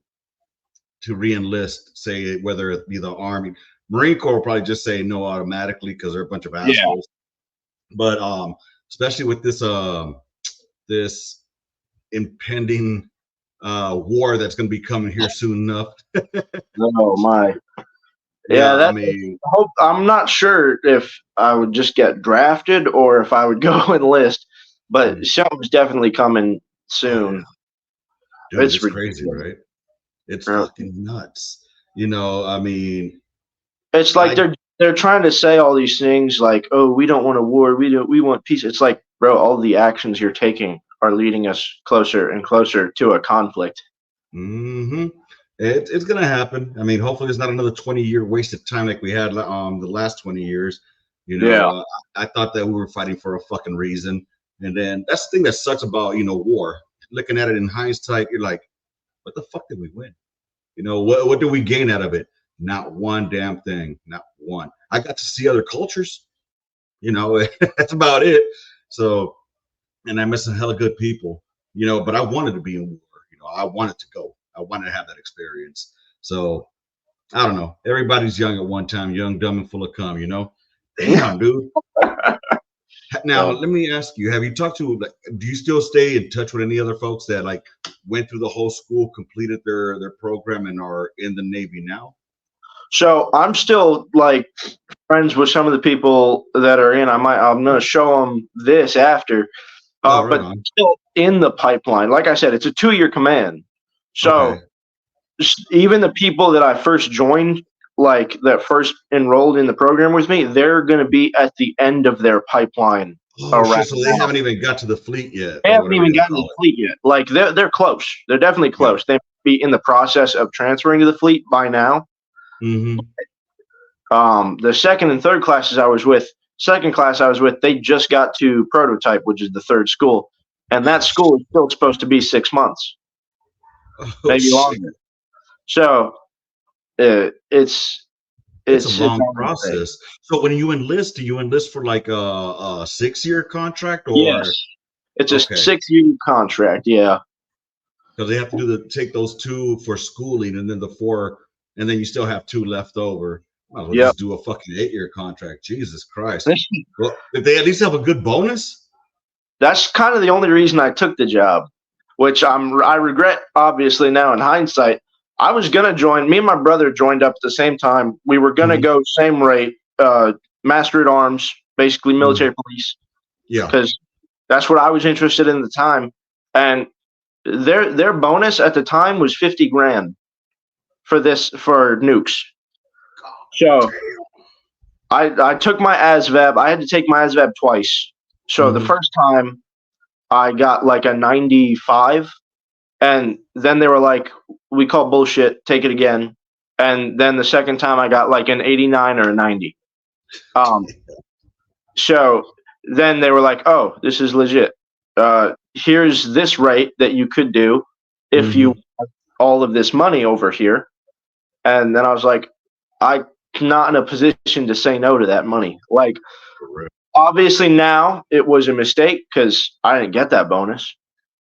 re-enlist, say whether it be the Army. Marine Corps will probably just say no automatically because they're a bunch of assholes. But especially with this impending war that's going to be coming here soon enough. Oh my. I mean, I'm not sure if I would just get drafted or if I would go enlist, but something's definitely coming soon. Dude, it's crazy, right? It's fucking nuts. I mean, it's like they're trying to say all these things like, oh, we don't want a war, we want peace. It's like, bro, all the actions you're taking are leading us closer and closer to a conflict. It's gonna happen. I mean, hopefully it's not another 20-year wasted time like we had the last 20 years. I thought that we were fighting for a fucking reason. And then that's the thing that sucks about war. Looking at it in hindsight, you're like, what the fuck did we win? What did we gain out of it? Not one damn thing. Not one. I got to see other cultures. That's about it. So, and I met some hella good people. But I wanted to be in war. I wanted to go. I wanted to have that experience. So I don't know. Everybody's young at one time, young, dumb, and full of cum. Damn, dude. Now, let me ask you: have you talked to? Do you still stay in touch with any other folks that went through the whole school, completed their program, and are in the Navy now? So I'm still friends with some of the people that are in. I'm going to show them this after, but still in the pipeline. Like I said, it's a 2-year command. So even the people that I first joined, that first enrolled in the program with me, they're going to be at the end of their pipeline. So they haven't even got to the fleet yet. They haven't even gotten to the fleet yet. They're close. They're definitely close. They may be in the process of transferring to the fleet by now. The second and third classes I was with, they just got to prototype, which is the third school. And that school is still supposed to be 6 months. Maybe longer. So it's It's a It's long on the way. process. So when you enlist, do you enlist for like a 6 year contract or Yes, it's a okay? 6 year contract. Yeah, Because they have to take those 2 for schooling, and then the 4, and then you still have 2 left over. Might as well yep. just do a fucking 8 year contract. Jesus Christ. Well, if they at least have a good bonus. That's kind of the only reason I took the job, which I regret obviously now in hindsight. I was gonna join. Me and my brother joined up at the same time. We were gonna Mhm, go same rate, master at arms, basically mhm. military police, Yeah. because that's what I was interested in at the time. And their bonus at the time was 50 grand for nukes. So I took my ASVAB. I had to take my ASVAB twice. So the Mhm. first time I got like a 95, and then they were like, "We call bullshit. Take it again." And then the second time I got like an 89 or a 90. Um, so then they were like, "Oh, this is legit. Here's this rate that you could do if you Mhm. have all of this money over here." And then I was like, I'm not in a position to say no to that money. Like, Correct. obviously now it was a mistake because I didn't get that bonus.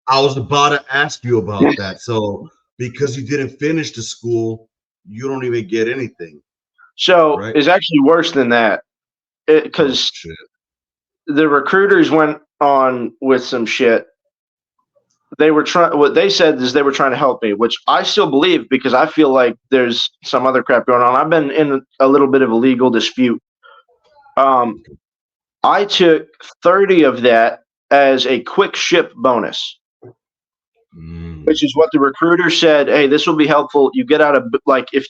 I was about to ask you about that. So because you didn't finish the school, you don't even get anything, So right? it's actually worse than that Oh because shit. the recruiters went on with some shit. They were trying. What they said is they were trying to help me, which I still believe because I feel like there's some other crap going on. I've been in a little bit of a legal dispute. Um, I took 30 of that as a quick ship bonus, Mm. which is what the recruiter said. Hey, this will be helpful. You get out of, like, if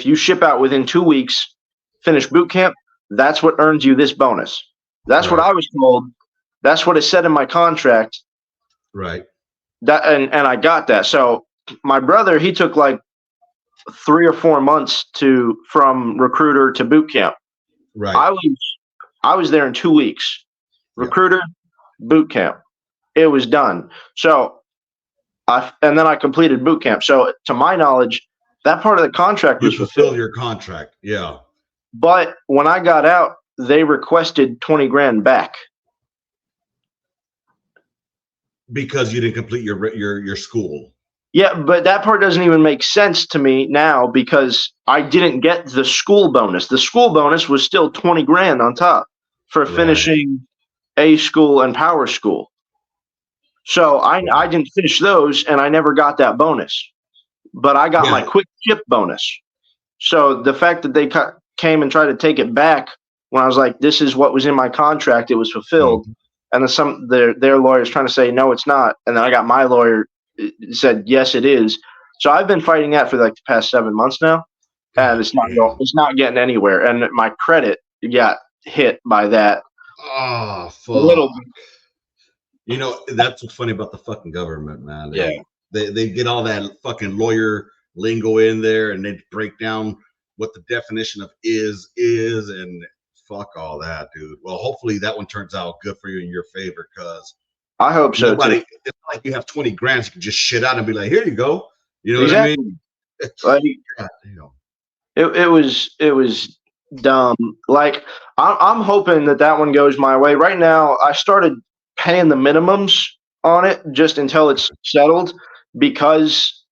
you ship out within 2 weeks, finish boot camp, that's what earns you this bonus. That's what Right. I was told. That's what it said in my contract. Right. And I got that. So my brother, he took like 3 or 4 months to from recruiter to boot camp. Right. I was there in 2 weeks. Yeah. Recruiter, boot camp. It was done. So and then I completed boot camp. So to my knowledge, that part of the contract You was fulfill fulfilled. your contract. Yeah. But when I got out, they requested 20 grand back. Because you didn't complete your school. Yeah, but that part doesn't even make sense to me now because I didn't get the school bonus. The school bonus was still 20 grand on top for Right. finishing A school and power school. So I Right. didn't finish those and I never got that bonus. But I got my Yeah. quick ship bonus. So the fact that they came and tried to take it back when I was like, "This is what was in my contract; it was fulfilled," Mhm. and then their lawyers trying to say, "No, it's not," and then I got my lawyer said, "Yes, it is." So I've been fighting that for like the past 7 months now, and God damn. it's not getting anywhere, and my credit got hit by that Oh a little fuck. bit. That's what's funny about the fucking government, man. Yeah, They get all that fucking lawyer lingo in there, and they break down what the definition of is, and fuck all that, dude. Well, hopefully that one turns out good for you in your favor, because I hope so too. nobody. It's not like you have 20 grand you can just shit out and be like, here you go. You know what I mean? Exactly. Like God damn. it was dumb. Like I'm hoping that one goes my way. Right now, I started paying the minimums on it just until it's settled because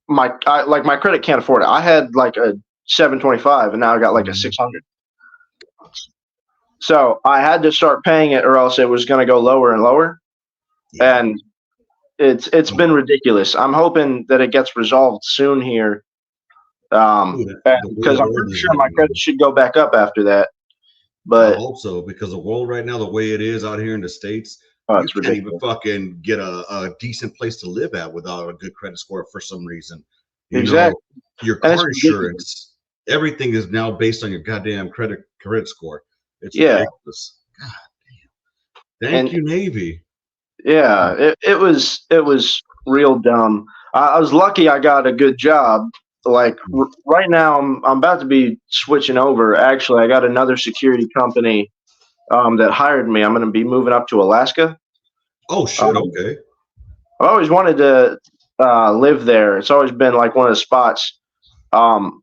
my credit can't afford it. I had like a 725 and now I got like a Mhm. 600. So I had to start paying it or else it was going to go lower and lower. Yeah. And it's been ridiculous. I'm hoping that it gets resolved soon here. Dude, the way Because the I'm world pretty is sure my right credit now. should go back up after that. I But hope so, because the world right now, the way it is out here in the States, oh, you it's can't even ridiculous. fucking get a decent place to live at without a good credit score for some reason. You know, Exactly. your And it's car ridiculous. insurance, everything is now based on your goddamn credit score. It's Yeah. ridiculous. God, thank And you, Navy. yeah, it was real dumb. I was lucky I got a good job. Like right now, I'm about to be switching over. Actually, I got another security company that hired me. I'm going to be moving up to Alaska. Oh shit, Um, okay. I've always wanted to live there. It's always been like one of the spots. Um,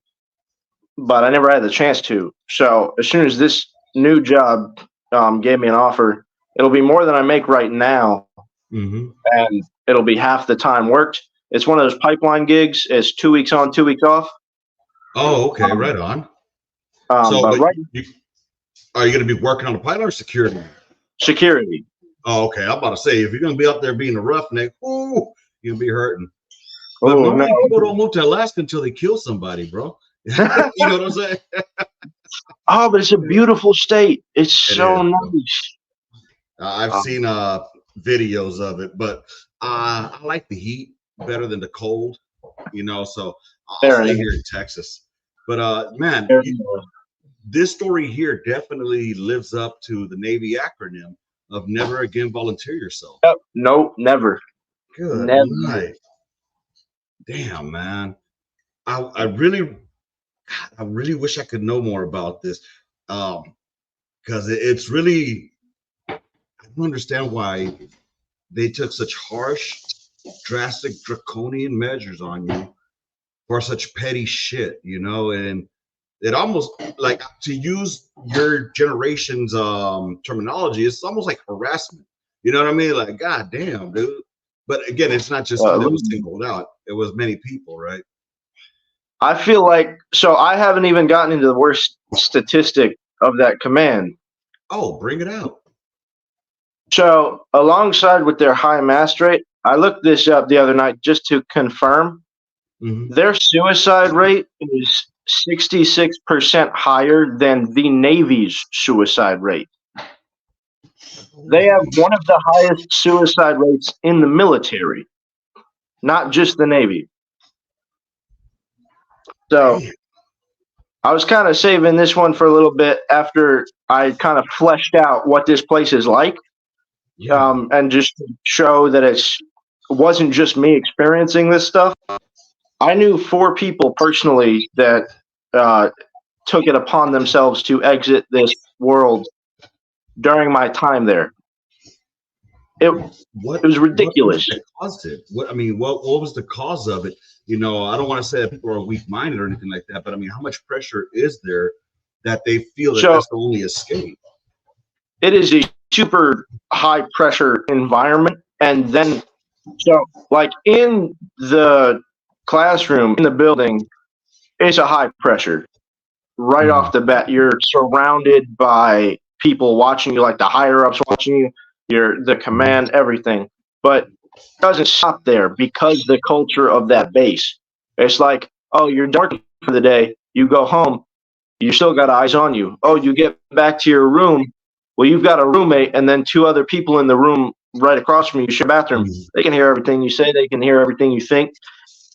but I never had the chance to. So as soon as this new job gave me an offer, it'll be more than I make right now, Mm-hmm. and it'll be half the time worked. It's one of those pipeline gigs. It's 2 weeks on, 2 weeks off. Oh, okay, right on. But But right, you, are you going to be working on the pilot or security? security. Oh, okay. I'm about to say, if you're going to be out there being a roughneck, ooh, you'll be hurting. But Oh no! normally people don't move to Alaska until they kill somebody, bro. You know what I'm saying? Oh, but it's a beautiful state. It's It so is, bro. nice. I've Um, seen videos of it, but I like the heat better than the cold, so I'll Fair stay enough. here in Texas. But man, Fair enough. this story here definitely lives up to the Navy acronym of never again volunteer yourself. Yep. Nope, never, Good never. night. Damn, man. I really wish I could know more about this. Because it's really, I don't understand why they took such harsh, drastic, draconian measures on you for such petty shit, and it almost, like, to use your generation's terminology, it's almost like harassment. You know what I mean? Like, god damn, dude. But again, it's not just you that was singled out. It was many people, right? I feel like so. I haven't even gotten into the worst statistic of that command. Oh, bring it out. So, alongside with their high mass rate, I looked this up the other night just to confirm. Mm-hmm. Their suicide rate is 66% higher than the Navy's suicide rate. They have one of the highest suicide rates in the military, not just the Navy. So, Damn. I was kind of saving this one for a little bit after I kind of fleshed out what this place is like, Yeah. and just to show that it wasn't just me experiencing this stuff. I knew 4 people personally that uh, took it upon themselves to exit this world during my time there. It What it was what was it ridiculous. that caused it? What was the cause of it? I don't want to say that people are weak minded or anything like that, but I mean, how much pressure is there that they feel that So that's the only escape? it is a super high pressure environment, and then so like in the classroom in the building, it's a high pressure right Mm. off the bat. You're surrounded by people watching you, like the higher ups watching you. You're the Mm. command, everything, but it doesn't stop there because the culture of that base. It's like, oh, you're done for the day. You go home. You still got eyes on you. Oh, you get back to your room. Well, you've got a roommate and then 2 other people in the room right across from you, share a bathroom. Mm. They can hear everything you say. They can hear everything you think.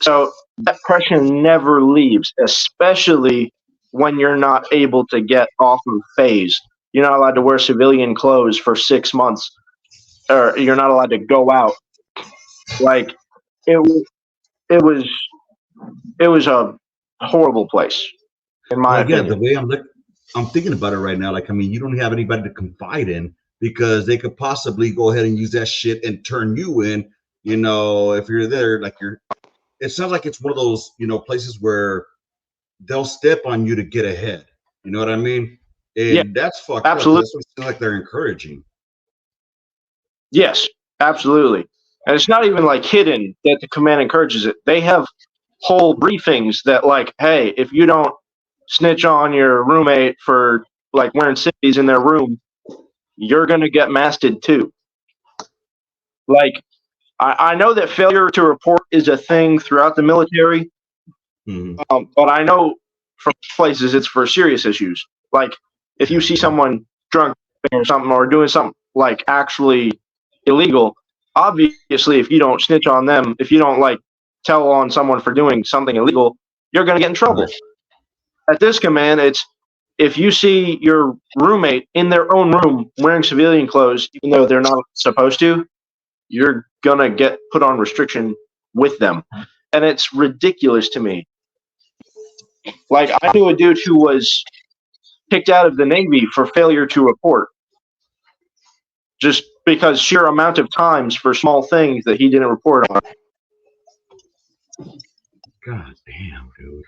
So that pressure never leaves, especially when you're not able to get off of phase. You're not allowed to wear civilian clothes for 6 months, or you're not allowed to go out. Like it, it was, it was a horrible place, in my Well, yeah, the opinion. way I'm thinking about it right now. Like, I mean, you don't have anybody to confide in because they could possibly go ahead and use that shit and turn you in. If you're there, like you're. It sounds like it's one of those, places where they'll step on you to get ahead. You know what I mean? Yeah, And that's fucked up. absolutely. That's what it sounds like they're encouraging. Yes, absolutely. And it's not even like hidden that the command encourages it. They have whole briefings that, like, hey, if you don't snitch on your roommate for like wearing civvies in their room, you're gonna get masted too. Like, I know that failure to report is a thing throughout the military, Mm-hmm. but I know from places it's for serious issues. Like, if you see someone drunk or something or doing something like actually illegal, obviously, if you don't snitch on them, if you don't like tell on someone for doing something illegal, you're gonna get in trouble. Right. At this command, it's if you see your roommate in their own room wearing civilian clothes, even though they're not supposed to, you're gonna get put on restriction with them. And it's ridiculous to me. Like, I knew a dude who was kicked out of the Navy for failure to report, just because sheer amount of times for small things that he didn't report on. God damn, dude.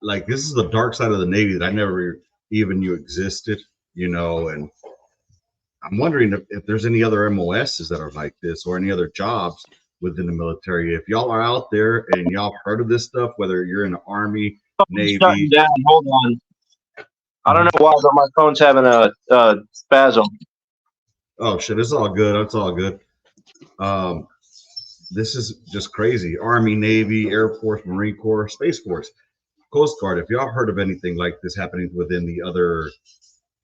like this is the dark side of the Navy that I never even knew existed, you know. And I'm wondering if there's any other MOSs that are like this or any other jobs within the military. If y'all are out there and y'all heard of this stuff, whether you're in the Army, Phone's shutting Navy. down. Hold on. I don't know why, but my phone's having a spasm. Oh shit, it's all good. It's all good. Um, this is just crazy. Army, Navy, Air Force, Marine Corps, Space Force, Coast Guard. If y'all heard of anything like this happening within the other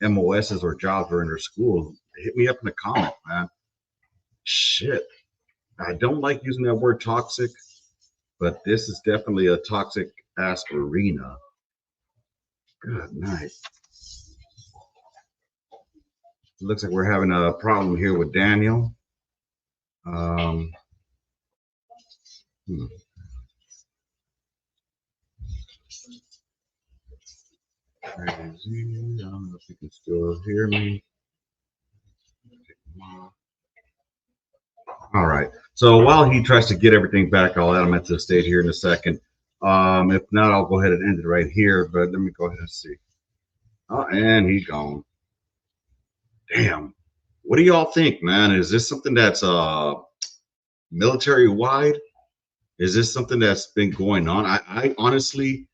MOSs or jobs or in their schools, hit me up in the comment, man. Shit. I don't like using that word toxic, but this is definitely a toxic ass arena. Good night. It looks like we're having a problem here with Daniel. Hmm. Crazy. I don't know if you can still hear me. All right. So while he tries to get everything back, I'll add him into the stage here in a second. If not, I'll go ahead and end it right here. But let me go ahead and see. Oh, and he's gone. Damn. What do y'all think, man? Is this something that's military wide? Is this something that's been going on? I honestly,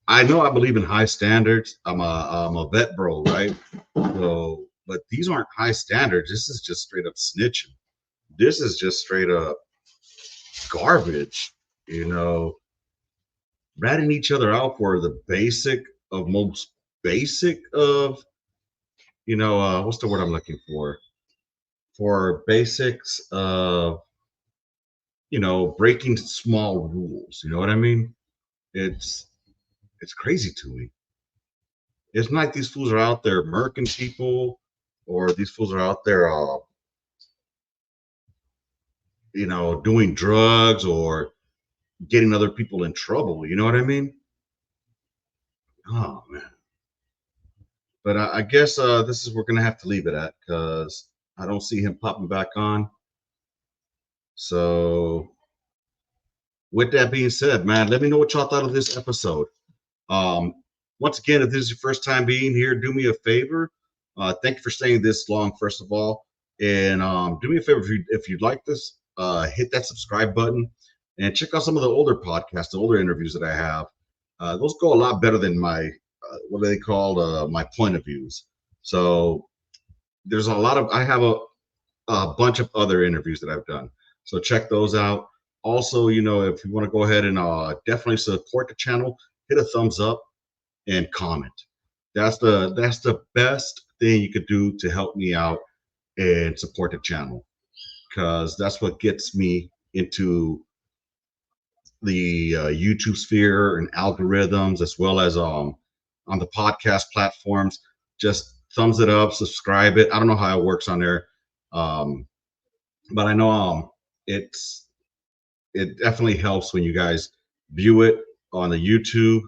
I know I believe in high standards. I'm a vet bro, right? So, but these aren't high standards. This is just straight up snitching. This is just straight up garbage. You know, ratting each other out for the basic of most basic of, you know, what's the word I'm looking for? For basics of, you know, breaking small rules. You know what I mean? It's it's crazy to me. It's not like these fools are out there murking people, or these fools are out there, you know, doing drugs or getting other people in trouble. You know what I mean? Oh man. But I guess this is we're gonna have to leave it at because I don't see him popping back on. So with that being said, man, let me know what y'all thought of this episode. Um, Once again, if this is your first time being here, do me a favor. Thank you for staying this long, first of all, and do me a favor if you'd like this, hit that subscribe button and check out some of the older podcasts, the older interviews that I have. Those go a lot better than my what are they called? My point of views. So there's a lot of I have a bunch of other interviews that I've done. So check those out. Also, you know, if you want to go ahead and definitely support the channel, hit a thumbs up and comment. That's the best thing you could do to help me out and support the channel, because that's what gets me into the YouTube sphere and algorithms, as well as on the podcast platforms. Just thumbs it up, subscribe it. I don't know how it works on there, um, but I know it definitely helps when you guys view it on the YouTube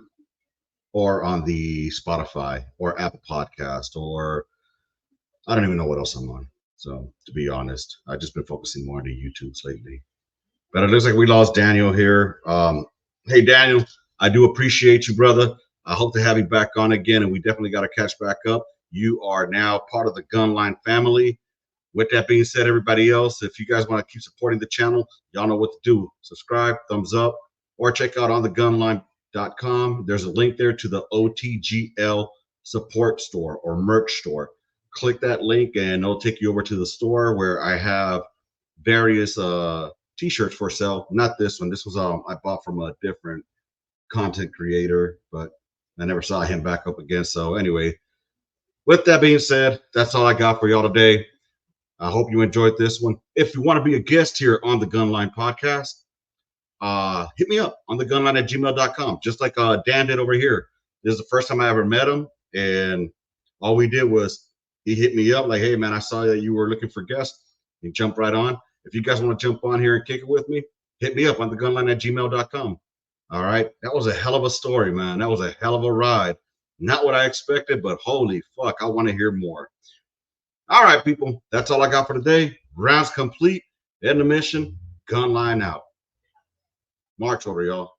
or on the Spotify or Apple Podcast, or I don't even know what else I'm on. So to be honest, I've just been focusing more on the YouTubes lately. But it looks like we lost Daniel here. Hey Daniel, I do appreciate you, brother. I hope to have you back on again, and we definitely got to catch back up. You are now part of the Gunline family. With that being said, everybody else, if you guys want to keep supporting the channel, y'all know what to do. Subscribe, thumbs up, or check out onthegunline.com. There's a link there to the OTGL support store or merch store. Click that link and it'll take you over to the store where I have various t-shirts for sale. Not this one. This was I bought from a different content creator, but I never saw him back up again. So anyway, with that being said, that's all I got for y'all today. I hope you enjoyed this one. If you want to be a guest here on the Gunline podcast, hit me up on thegunline@gmail.com, just like Dan did over here. This is the first time I ever met him, and all we did was he hit me up like, hey, man, I saw that you were looking for guests. He jumped right on. If you guys want to jump on here and kick it with me, hit me up on thegunline@gmail.com. All right. That was a hell of a story, man. That was a hell of a ride. Not what I expected, but holy fuck, I want to hear more. All right, people, that's all I got for today. Rounds complete. End the mission. Gunline out. March over, y'all.